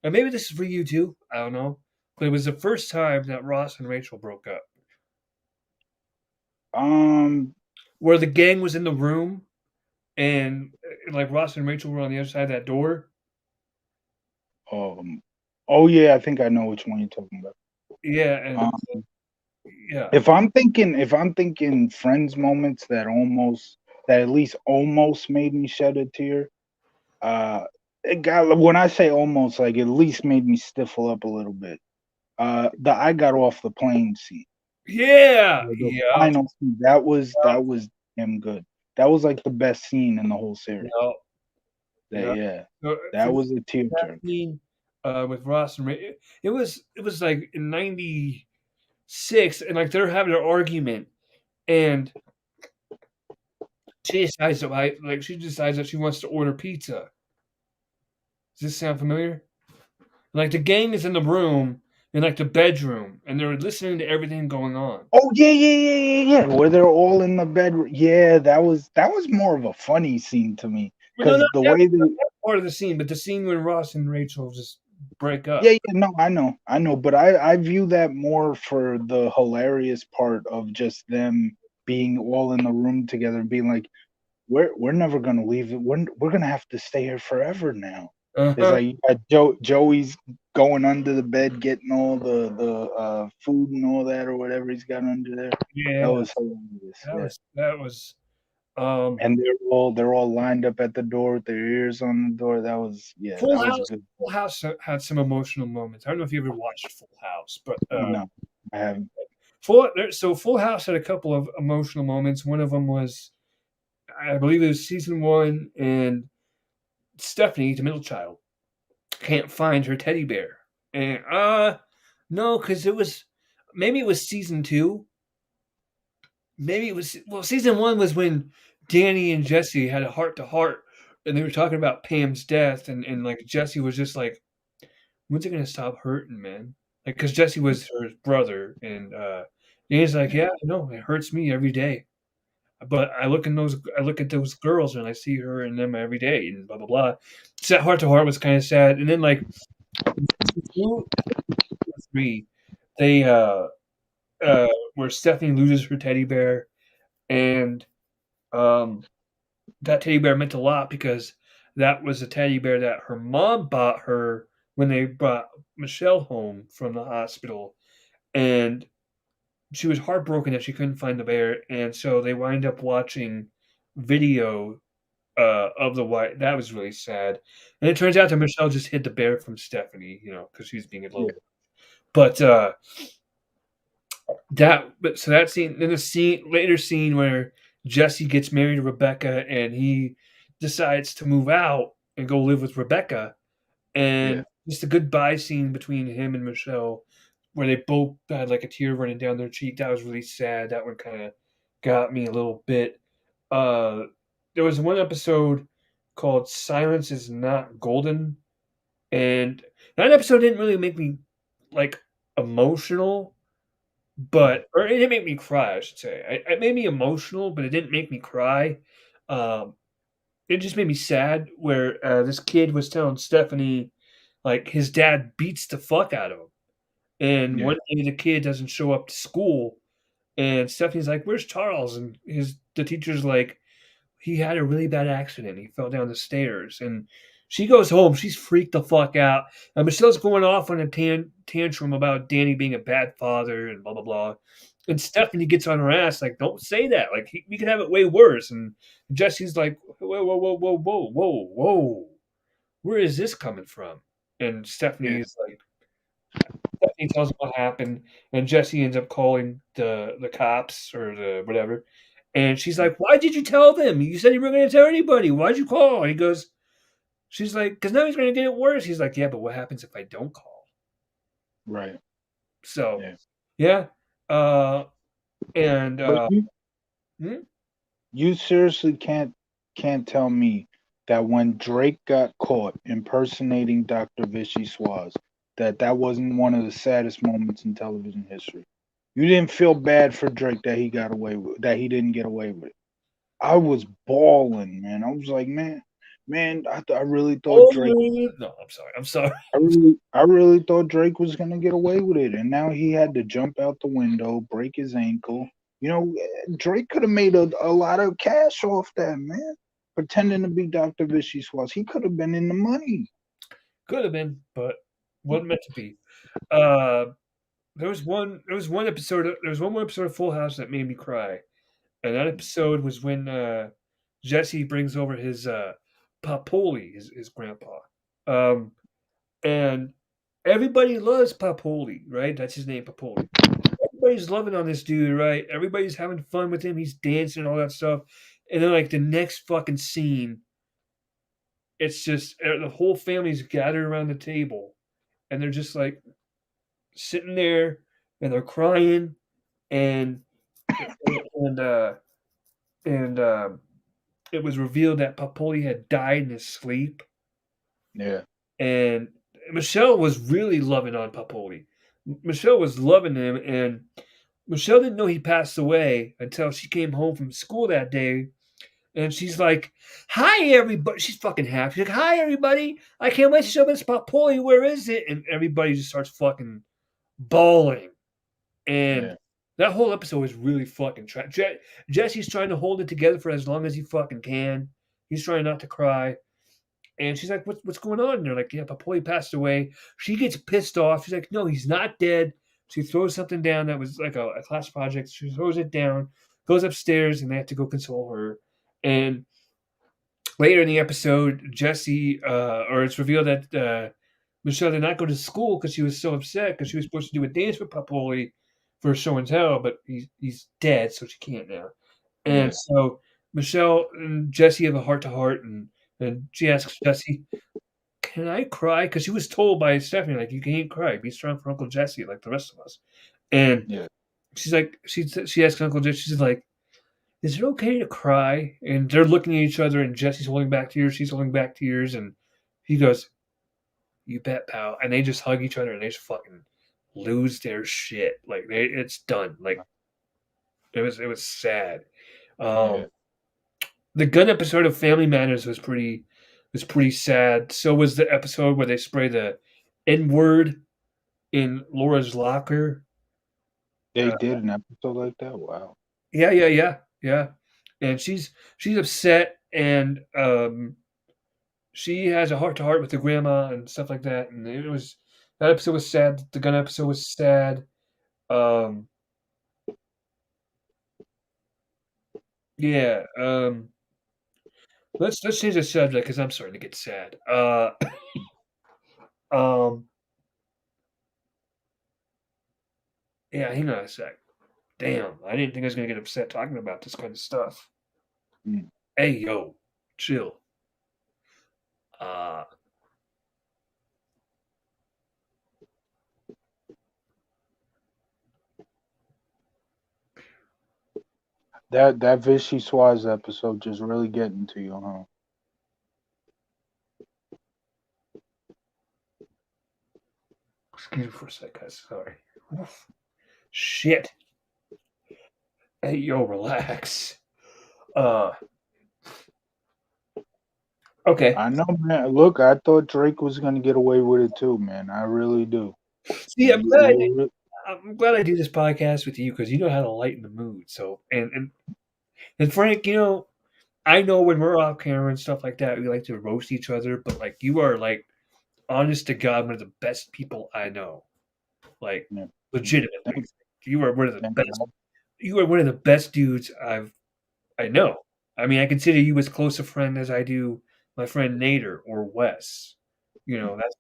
And maybe this is for you too. I don't know. But it was the first time that Ross and Rachel broke up, um where the gang was in the room and like Ross and Rachel were on the other side of that door. um oh yeah, I think I know which one you're talking about. Yeah, and Um yeah, if I'm thinking friends moments that at least almost made me shed a tear, it got when I say almost, like at least made me stiffle up a little bit. The I got off the plane scene. yeah, The yeah, final scene, that was damn good. That was like the best scene in the whole series. yeah, yeah. Yeah, So that for me, was a that tearjerker. scene with Ross and Rachel, it was like in '96, and like they're having an argument, and she decides that she wants to order pizza. Does this sound familiar? Like the gang is in the room in like the bedroom, and they're listening to everything going on. Oh yeah, yeah, yeah, yeah, yeah. Where they're all in the bed. Yeah, that was more of a funny scene to me Well, no, because the way they. not that part of the scene, but the scene when Ross and Rachel just break Yeah, up. yeah, no, I know, but I view that more for the hilarious part of just them being all in the room together, being like, we're never gonna leave it. We're gonna have to stay here forever now. It's Uh-huh. like you got Joey's going under the bed, getting all the food and all that or whatever he's got under there. That Yeah, was hilarious. that Yeah, was that was, um and they're all lined up at the door with their ears on the door. That was yeah, Full that was a House good. Full House had some emotional moments. I don't know if you ever watched Full House, but, No, I haven't. Full House had a couple of emotional moments. One of them was, I believe it was season 1, and Stephanie, the middle child, can't find her teddy bear. And, no, because it was maybe it was season 2. Maybe it was well, season 1 was when Danny and Jesse had a heart to heart, and they were talking about Pam's death, and, like, Jesse was just like, "When's it gonna stop hurting, man?" Like, because Jesse was her brother, and, Danny's like, Yeah, "Yeah, no, it hurts me every day, but I look at those girls, and I see her in them every day, and blah, blah, blah." So that heart to heart was kinda sad, and then, like, in season 2 or 3, they, where Stephanie loses her teddy bear, and, um that teddy bear meant a lot because that was a teddy bear that her mom bought her when they brought Michelle home from the hospital, and she was heartbroken that she couldn't find the bear, and so they wind up watching video, of the white that was really sad, and it turns out that Michelle just hid the bear from Stephanie, because she was being a yeah, little but, that scene then the later scene where Jesse gets married to Rebecca and he decides to move out and go live with Rebecca, yeah, and just a goodbye scene between him and Michelle where they both had, like, a tear running down their cheek. That was really sad. That one kinda got me a little bit. Uh, there was one episode called "Silence Is Not Golden," and that episode didn't really make me, like, emotional, or it didn't make me cry, I should say. It made me emotional, but it didn't make me cry. Um, it just made me sad where, this kid was telling Stephanie, like, his dad beats the fuck out of him, and yeah, one day the kid doesn't show up to school, and Stephanie's like, "Where's Charles?" And the teacher's like, he had a really bad accident. He fell down the stairs, and she goes home. She's freaked the fuck out. And Michelle's going off on a tantrum about Danny being a bad father and blah blah blah. And Stephanie gets on her ass like, "Don't say that. Like, we could have it way worse." And Jesse's like, "Whoa, whoa, whoa, whoa, whoa, whoa, whoa. Where is this coming from?" And yeah, Stephanie tells him what happened, and Jesse ends up calling the cops or the whatever. And she's like, "Why did you tell them? You said you weren't gonna tell anybody. Why'd you call?" And he goes, she's like, "'Cause now he's gonna get it worse." He's like, "Yeah, but what happens if I don't call?" right. So, Yeah, yeah. Uh, and but hmm? you seriously can't tell me that when Drake got caught impersonating Dr. Vichy Swaz, that wasn't one of the saddest moments in television history. You didn't feel bad for Drake that he didn't get away with it. I was bawling, man. I was like, man, I really thought Drake No, I'm sorry. I'm sorry. I really thought Drake was gonna get away with it, and now he had to jump out the window, break his ankle. Drake could have made a lot of cash off that, man. Pretending to be Dr. Vichy Swaz, he could have been in the money. Could have been, but wasn't meant to be. Uh, there was one more episode of Full House that made me cry. And that episode was when, Jesse brings over his, Papoli, his grandpa. Um, and everybody loves Papoli, right? That's his name, Papoli. Everybody's loving on this dude, right? Everybody's having fun with him. He's dancing and all that stuff. And then, like, the next fucking scene, it's just the whole family's gathered around the table, and they're just like sitting there, and they're crying, and and and it was revealed that Papoli had died in his sleep, Yeah, and Michelle was really loving on Papoli. Michelle was loving him, and Michelle didn't know he passed away until she came home from school that day, and she's like, "Hi, everybody!" She's fucking happy. She's like, "Hi, everybody! I can't wait to show this Papoli. Where is it?" And everybody just starts fucking bawling. And yeah, that whole episode was really fucking Jesse's trying to hold it together for as long as he fucking can. He's trying not to cry. And she's like, what's going on? And they're like, yeah, Papoli passed away. She gets pissed off. She's like, no, he's not dead. She throws something down that was like a class project. She throws it down, goes upstairs, and they have to go console her. And later in the episode, Jesse, or it's revealed that Michelle did not go to school because she was so upset because she was supposed to do a dance with Papoli for show and tell, but he's dead, so she can't now. And Yeah. so Michelle and Jesse have a heart to heart, and she asks Jesse, "Can I cry?" Because she was told by Stephanie, like, "You can't cry. Be strong for Uncle Jesse, like the rest of us." And Yeah. she's like, she asks Uncle Jesse, she's like, "Is it okay to cry?" And they're looking at each other, and Jesse's holding back tears, she's holding back tears, and he goes, "You bet, pal." And they just hug each other, and they just fucking lose their shit. Like it's done. Like it was sad. Yeah. Um, the gun episode of Family Matters was pretty sad. So was the episode where they spray the N word in Laura's locker. They Uh, did an episode like that. Wow. yeah. And she's upset, and she has a heart to heart with the grandma and stuff like that. And that episode was sad. The gun episode was sad. Um, yeah. Let's change the subject because I'm starting to get sad. Um, yeah. Hang on a sec. Damn, I didn't think I was gonna get upset talking about this kind of stuff. Mm. Hey, yo, chill. Uh, That Vichy Suarez episode just really getting to you, huh? excuse me for a sec, guys. Sorry. Oof. Shit. Hey, yo, relax. Uh, okay. I know, man. Look, I thought Drake was gonna get away with it too, man. I really do. See, You I'm glad I do this podcast with you because you know how to lighten the mood. So, and Frank, I know when we're off camera and stuff like that, we like to roast each other, but like you are like honest to God, one of the best people I know. Like yeah, legitimately, thank, you are one of the thank best. God. You are one of the best dudes I know. I mean, I consider you as close a friend as I do my friend Nader or Wes.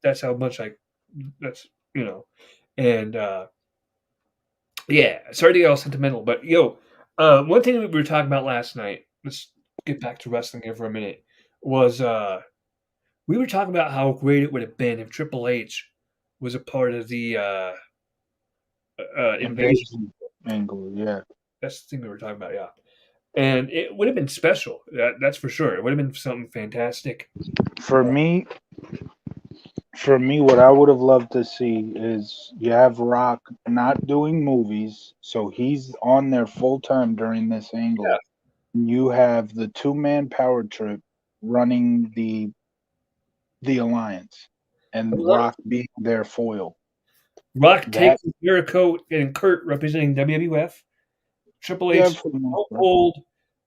That's how much that's you know, and yeah. Sorry to get all sentimental, but yo, one thing that we were talking about last night. Let's get back to wrestling here for a minute. Was we were talking about how great it would have been if Triple H was a part of the invasion. Invasion angle, yeah. That's the thing we were talking about, yeah. And it would have been special. That's for sure. It would have been something fantastic. For me, for me, what I would have loved to see is you have Rock not doing movies, so he's on there full time during this Yeah, angle. You have the 2-man power trip running the alliance, and Rock being their foil. Rock That takes Jericho and Kurt representing WWF. Triple yeah, H, for the most Stone part. Cold,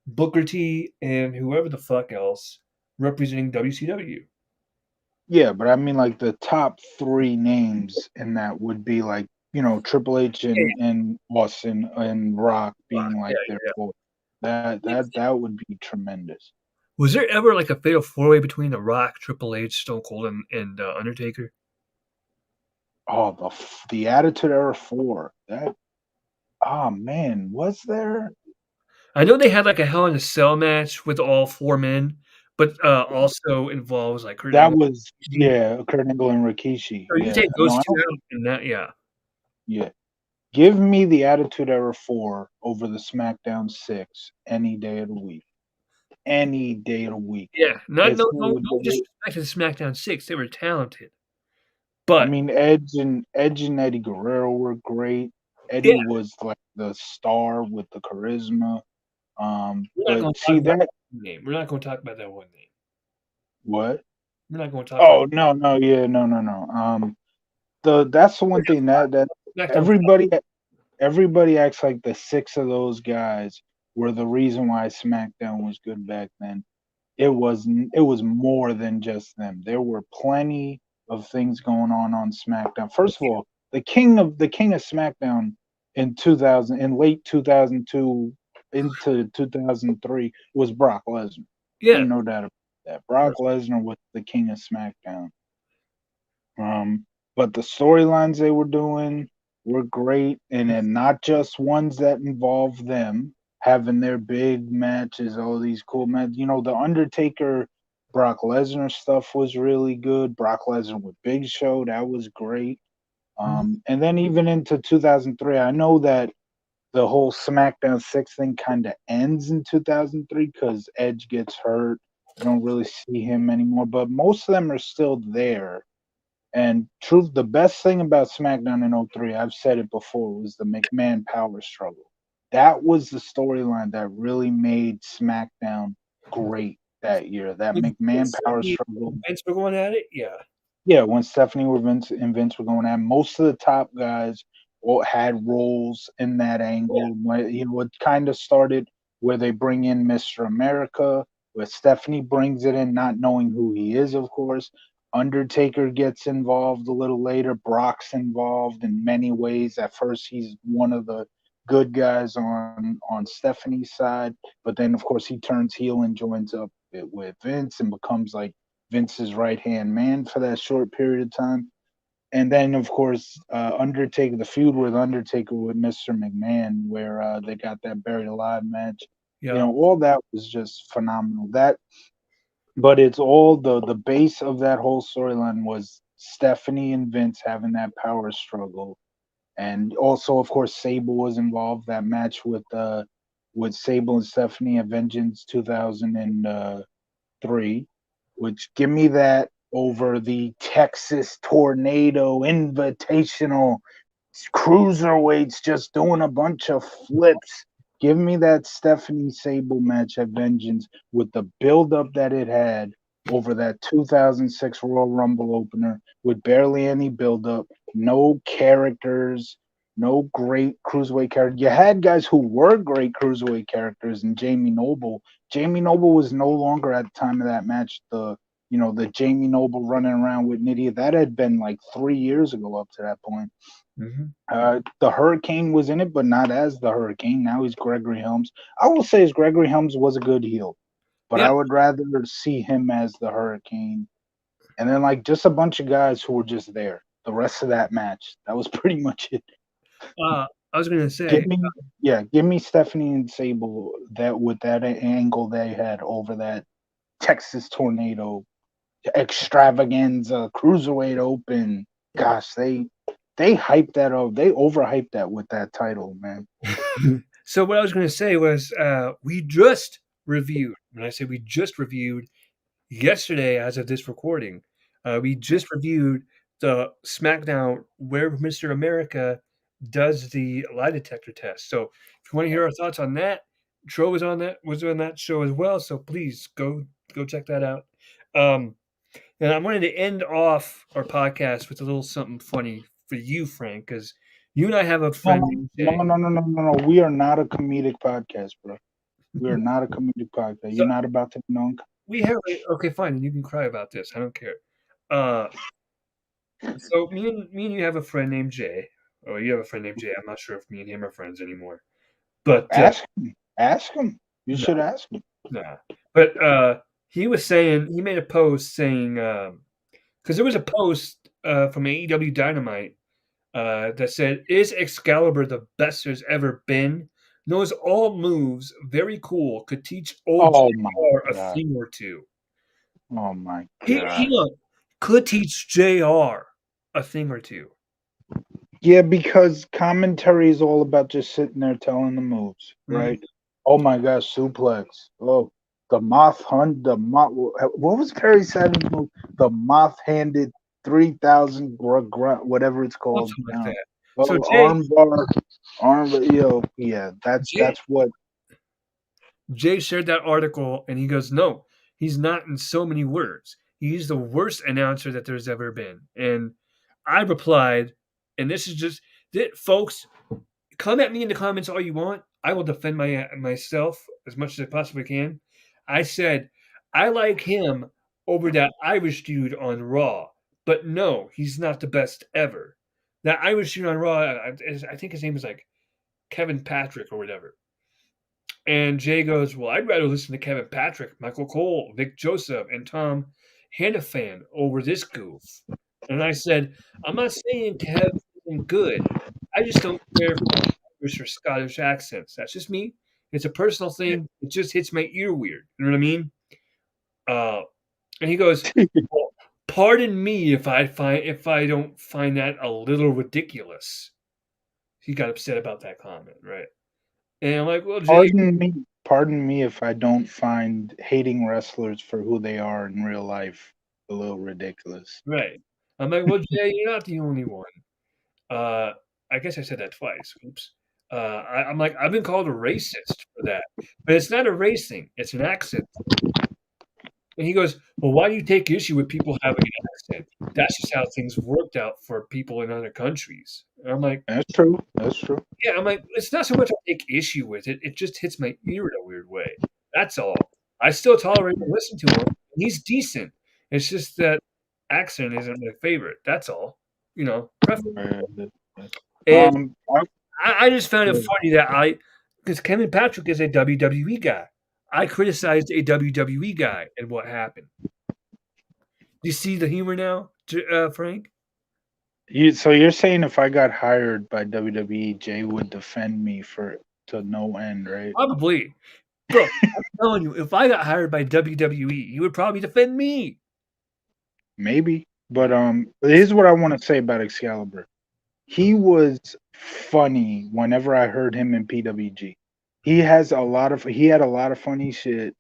Booker T, and whoever the fuck else representing WCW. Yeah, but I mean like the top 3 names in that would be like, Triple H Yeah, and Austin and Rock being yeah, like their yeah. foil. That would be tremendous. Was there ever like a fatal four-way between The Rock, Triple H, Stone Cold, and Undertaker? Oh, the Attitude Era 4. That oh man, was there? I know they had like a Hell in a Cell match with all four men, but also involves like Kurt That Angle. was yeah, Kurt Angle and Rikishi. So you Yeah. take No, those I two don't out, and that, yeah, yeah. Give me the Attitude Era 4 over the SmackDown 6 any day of the week. Any day of the week. yeah. Not If no it no would no do it, disrespect to SmackDown 6, they were talented, I but mean, Edge and Eddie Guerrero were great. yeah, Eddie was like the star with the charisma. we're not But going to talk see about that that name. We're not going to talk about that one name. what? We're not going to talk about Oh no, no, yeah, no, no, no. That's the one thing that SmackDown. everybody acts like the 6 of those guys were the reason why SmackDown was good back then. it was more than just them. There were plenty of things going on SmackDown. First of all, the king of SmackDown in 2000, in late 2002 into 2003, was Brock Lesnar. Yeah. Ain't no doubt about that. Brock Lesnar was the king of SmackDown. Um, but the storylines they were doing were great, and then not just ones that involve them having their big matches, all these cool matches. The Undertaker Brock Lesnar stuff was really good. Brock Lesnar with Big Show, that was great. Mhm. And then even into 2003, I know that the whole SmackDown 6 thing kind of ends in 2003 because Edge gets hurt. You don't really see him anymore, but most of them are still there. And truth, the best thing about SmackDown in '03, I've said it before, was the McMahon power struggle. That was the storyline that really made SmackDown great that year. That When McMahon power Stephanie struggle. and Vince were going at it, yeah. Yeah, when Stephanie were Vince and Vince were going at, most of the top guys all had roles in that Yeah. angle. It kind of started where they bring in Mr. America, where Stephanie brings it in, not knowing who he is, of course. Undertaker gets involved a little later. Brock's involved in many ways. At first, he's one of the good guys on Stephanie's side, but then, of course, he turns heel and joins up with Vince and becomes like Vince's right hand man for that short period of time. And then, of course, Undertaker, the feud with Undertaker with Mr. McMahon, where they got that buried alive match. Yeah. All that was just phenomenal. But it's all the base of that whole storyline was Stephanie and Vince having that power struggle, and also, of course, Sable was involved. That match with Sable and Stephanie at Vengeance 2003, which give me that over the Texas Tornado Invitational cruiserweights just doing a bunch of flips. Give me that Stephanie Sable match at Vengeance with the build up that it had over that 2006 Royal Rumble opener with barely any build up, no characters, no great cruiserweight characters. You had guys who were great cruiserweight characters, and Jamie Noble. Jamie Noble was no longer at the time of that match the Jamie Noble running around with Nydia. That had been like 3 years ago up to that point. Mhm. The Hurricane was in it, but not as the Hurricane. Now he's Gregory Helms. I will say, Gregory Helms was a good heel, but Yeah. I would rather see him as the Hurricane. And then, like, just a bunch of guys who were just there. The rest of that match, that was pretty much it. I was gonna Give say, me, yeah, give me Stephanie and Sable that with that angle they had over that Texas Tornado extravaganza cruiserweight open. Gosh, they hyped that up. They overhyped that with that title, man. so what I was gonna say was, we just reviewed. When I say we just reviewed yesterday, as of this recording, we just reviewed the SmackDown where Mr. America does the lie detector test. So if you want to hear our thoughts on that, Tro was on that show as well. So please go check that out. Um, and I wanted to end off our podcast with a little something funny for you, Frank, because you and I have a No, friend named no, Jay. no, no, no, no, no. We are not a comedic podcast, bro. We are not a comedic podcast. So You're not about to be known. we have okay, fine, you can cry about this. I don't care. Uh, so me and you have a friend named Jay. Oh, you have a friend named Jay. I'm not sure if me and him are friends anymore. But Ask him. Ask him. You no, should ask him. nah. But he was saying he made a post saying because there was a post from AEW Dynamite that said, "Is Excalibur the best there's ever been? Knows all moves, very cool. Could teach old Oh my JR a god. thing or two. Oh my Hang god. on, could teach JR a thing or two. Yeah, because commentary is all about just sitting there telling the moves, Mhm. right? Oh my gosh, suplex. Oh, the moth hunt. The moth. What was Perry Saturn's move? The moth handed 3,000 whatever it's called Something like now. that. So Oh, arm bar, arm. Yeah, Jay that's what. Jay shared that article and he goes, "No, he's not in so many words. He's the worst announcer that there's ever been." And I replied, and this is just folks, come at me in the comments all you want. I will defend myself as much as I possibly can. I said, I like him over that Irish dude on Raw, but no, he's not the best ever. That Irish dude on Raw, I think his name is like Kevin Patrick or whatever. And Jay goes, "Well, I'd rather listen to Kevin Patrick, Michael Cole, Vic Joseph, and Tom Hannafan over this goof." And I said, "I'm not saying Kev isn't good. I just don't care for Irish or Scottish accents. That's just me. It's a personal thing. It just hits my ear weird. You know what I mean?" Uh, and he goes, "Well, pardon me if I don't find that a little ridiculous." He got upset about that comment, right? And I'm like, "Well, Jay, Pardon me if I don't find hating wrestlers for who they are in real life a little ridiculous. right?" I'm like, "Well, Jay, you're not the only one." Uh, I guess I said that twice. Oops. I'm like, I've been called a racist for that, but it's not a race thing. It's an accent. And he goes, "Well, why do you take issue with people having an accent? That's just how things worked out for people in other countries." And I'm like, That's true. That's true. "Yeah." I'm like, "It's not so much I take issue with it. It just hits my ear in a weird way. That's all. I still tolerate and listen to him. He's decent. It's just that accent isn't my favorite. That's all. You know, preference." Uh, And I, I just found it funny that because Kevin Patrick is a WWE guy. I criticized a WWE guy, and what happened? Do you see the humor now, Frank? so you're saying if I got hired by WWE, Jay would defend me for to no end, right? Probably. Bro, I'm telling you, if I got hired by WWE, he would probably defend me. Maybe. But here's what I want to say about Excalibur. He was funny whenever I heard him in PWG. He had a lot of funny shit,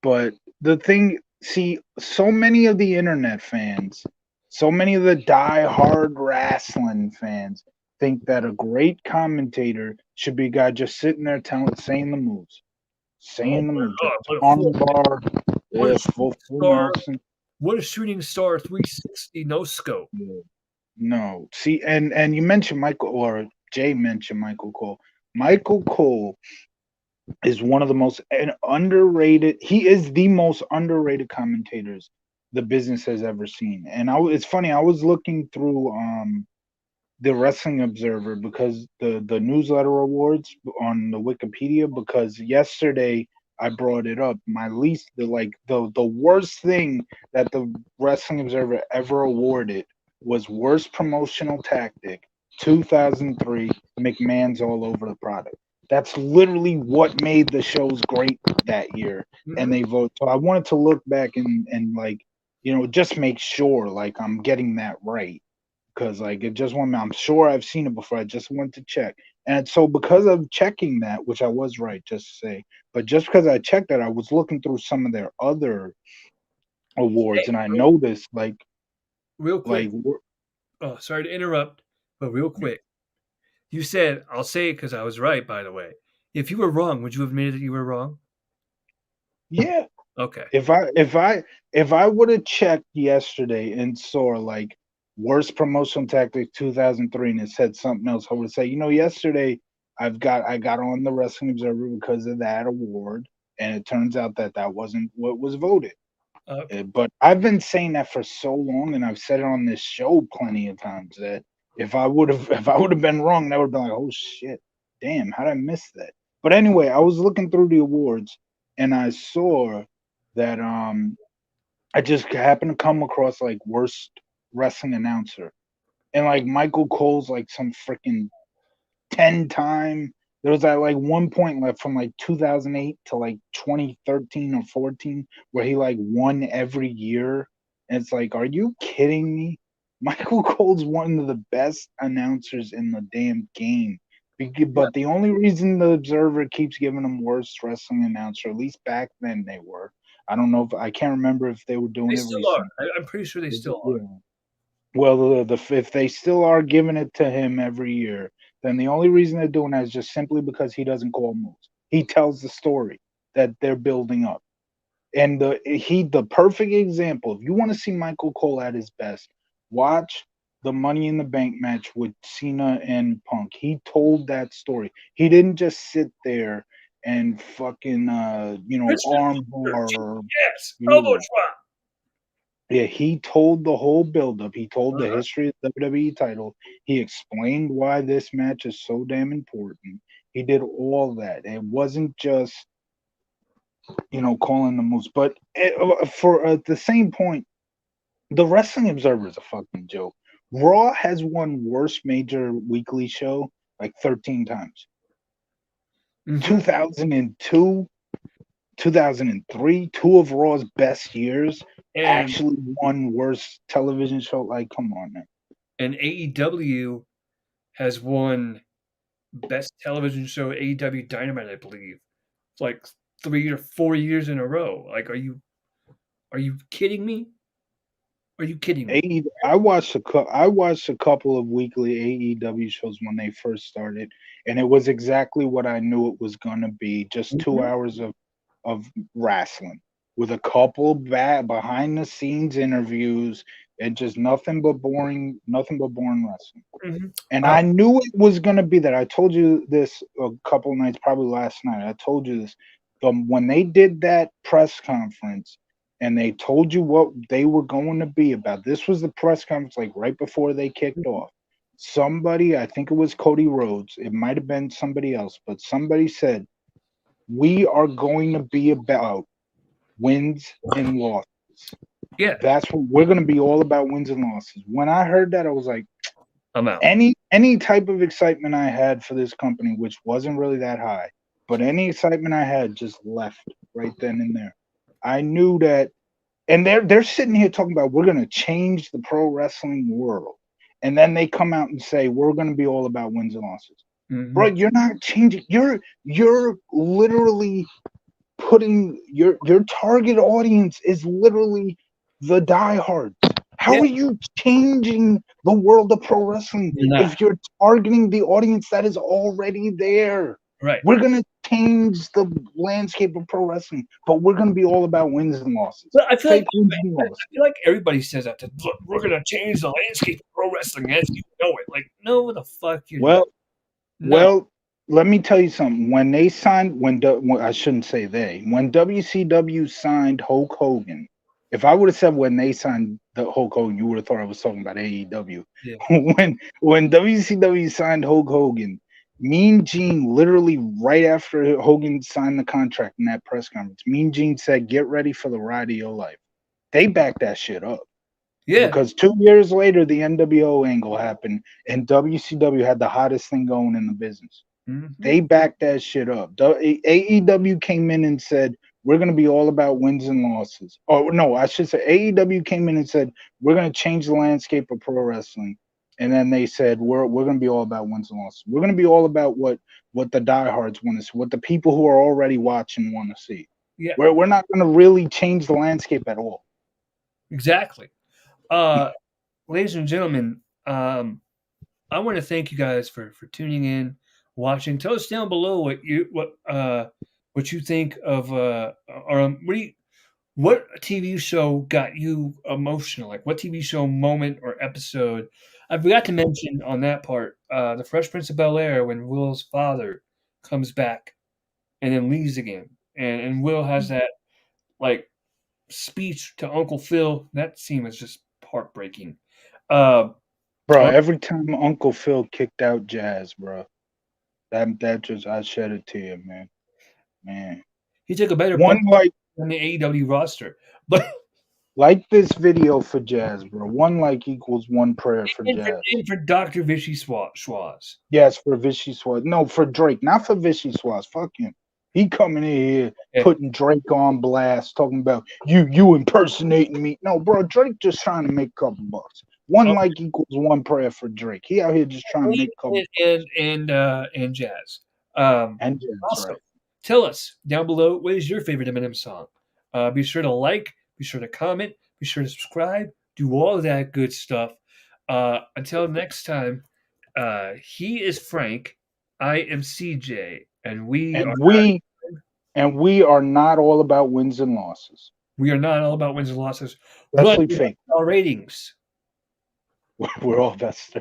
but the thing see so many of the internet fans, so many of the die-hard wrestling fans think that a great commentator should be a guy just sitting there saying the moves. Oh Saying the my moves. god, what a Arm full bar, what a yeah, shooting full star, Nelson. what a shooting star 360 no scope. Yeah. No, see, and you mentioned Michael, or Jay mentioned Michael Cole. Michael Cole is one of the most underrated. He is the most underrated commentators the business has ever seen. And it's funny. I was looking through the Wrestling Observer because the newsletter awards on the Wikipedia because yesterday I brought it up. My least the worst thing that the Wrestling Observer ever awarded was worst promotional tactic 2003 McMahon's all over the product. That's literally what made the shows great that year and Mhm. they vote. So I wanted to look back and just make sure like I'm getting that right because like it just one I'm sure I've seen it before. I just went to check. And so because of checking that, which I was right just to say, but just because I checked that, I was looking through some of their other Hey, awards and I Frank, noticed real quick. like Oh, sorry to interrupt, but real quick. You said, I'll say it because I was right, by the way. If you were wrong, would you have admitted that you were wrong? yeah, Okay. if I would have checked yesterday and saw like worst promotional tactic 2003 and it said something else, I would say, yesterday I got on the Wrestling Observer because of that award, and it turns out that that wasn't what was voted. Okay. But I've been saying that for so long, and I've said it on this show plenty of times that if I would have been wrong, that would have been like, oh shit, damn, how did I miss that? But anyway, I was looking through the awards and I saw that I just happened to come across like worst wrestling announcer, and like Michael Cole's like some freaking 10 time. There was at like one point left from like 2008 to like 2013 or 14 where he like won every year. And it's like, are you kidding me? Michael Cole's one of the best announcers in the damn game. Yeah, But the only reason the Observer keeps giving him worst wrestling announcer, at least back then they were. I don't know if I can't remember if they were doing they it still are. recently. I'm pretty sure they still are. Yeah. Well, if they still are giving it to him every year, then the only reason they're doing that is just simply because he doesn't call moves. He tells the story that they're building up, and the perfect example. If you want to see Michael Cole at his best, watch the Money in the Bank match with Cena and Punk. He told that story. He didn't just sit there and fucking Christian armbar. yes, elbow Yeah. drop. Yeah, he told the whole buildup. He told the Uh-huh. history of the WWE title. He explained why this match is so damn important. He did all that. It wasn't just calling the moves, but for the same point, the Wrestling Observer is a fucking joke. Raw has won worst major weekly show like 13 times. Mm-hmm. 2002, 2003, two of Raw's best years, And actually won worst television show. Like, come on, man. and AEW has won best television show AEW Dynamite, I believe. It's like 3 or 4 years in a row. Like, are you kidding me? Are you kidding me? I watched a couple of weekly AEW shows when they first started, and it was exactly what I knew it was gonna be. Just two Mhm, hours of wrestling with a couple behind the scenes interviews and just nothing but boring wrestling. mhm. And I knew it was gonna be that. I told you this a couple nights, probably last night. I told you this. When they did that press conference and they told you what they were going to be about, this was the press conference like right before they kicked Mhm, off. Somebody, I think it was Cody Rhodes, it might have been somebody else, but somebody said, "We are going to be about wins and losses. yeah, That's what we're going to be all about, wins and losses." When I heard that, I was like, I'm out. any type of excitement I had for this company, which wasn't really that high, but any excitement I had just left right then and there. I knew that, and they're sitting here talking about we're going to change the pro wrestling world, and then they come out and say we're going to be all about wins and losses. Bro, Mhm. you're not changing. You're literally putting your target audience is literally the diehards. How Yeah, are you changing the world of pro wrestling you're not. if you're targeting the audience that is already there? Right. We're gonna change the landscape of pro wrestling, but we're gonna be all about wins and losses, Well, I feel like fake wins and losses. everybody says that. Look, we're gonna change the landscape of pro wrestling as you know it. Like, no, the fuck you're not. Well, No. Well, let me tell you something. When they signed, I shouldn't say they, when WCW signed Hulk Hogan, if I would have said when they signed the Hulk Hogan, you would have thought I was talking about AEW. Yeah. When WCW signed Hulk Hogan, Mean Gene literally right after Hogan signed the contract in that press conference, Mean Gene said, "Get ready for the ride of your life." They backed that shit up Yeah. because 2 years later the NWO angle happened and WCW had the hottest thing going in the business. Mhm. They backed that shit up. AEW came in and said, "We're going to be all about wins and losses." Oh, no, I should say AEW came in and said, "We're going to change the landscape of pro wrestling." And then they said, "We're going to be all about wins and losses. We're going to be all about what the diehards want to see, what the people who are already watching want to see. Yeah. We're not going to really change the landscape at all." Exactly. Uh, ladies and gentlemen, I want to thank you guys for tuning in, watching. Tell us down below what you think of or what TV show got you emotional? Like what TV show moment or episode? I forgot to mention on that part, the Fresh Prince of Bel Air when Will's father comes back and then leaves again, and Will has that like speech to Uncle Phil. That scene was just heartbreaking. Uh, Bro, every time Uncle Phil kicked out Jazz, bro, that just I shed a tear, man. Man. he took a better One bump like on the AEW roster, but this video for Jazz, bro. One like equals one prayer for Jazz. and for Doctor Vichy Schwaz. Yes, for Vichy Swaz. No, for Drake, not for Vichy Swaz. Fuck him. He coming in here Yeah. putting Drake on blast, talking about you impersonating me. No, bro, Drake just trying to make a couple bucks. One Oh, like equals one prayer for Drake. He out here just trying to make a couple bucks. and Jazz. And Jazz, Also, right. tell us down below what is your favorite Eminem song. Be sure to like, be sure to comment, be sure to subscribe, do all of that good stuff. Until next time, he is Frank, I am CJ, and And we are not all about wins and losses. we are not all about wins and losses, but Especially we like fake. our ratings. We're all best.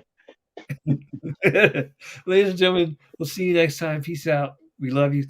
Ladies and gentlemen, we'll see you next time. Peace out. We love you.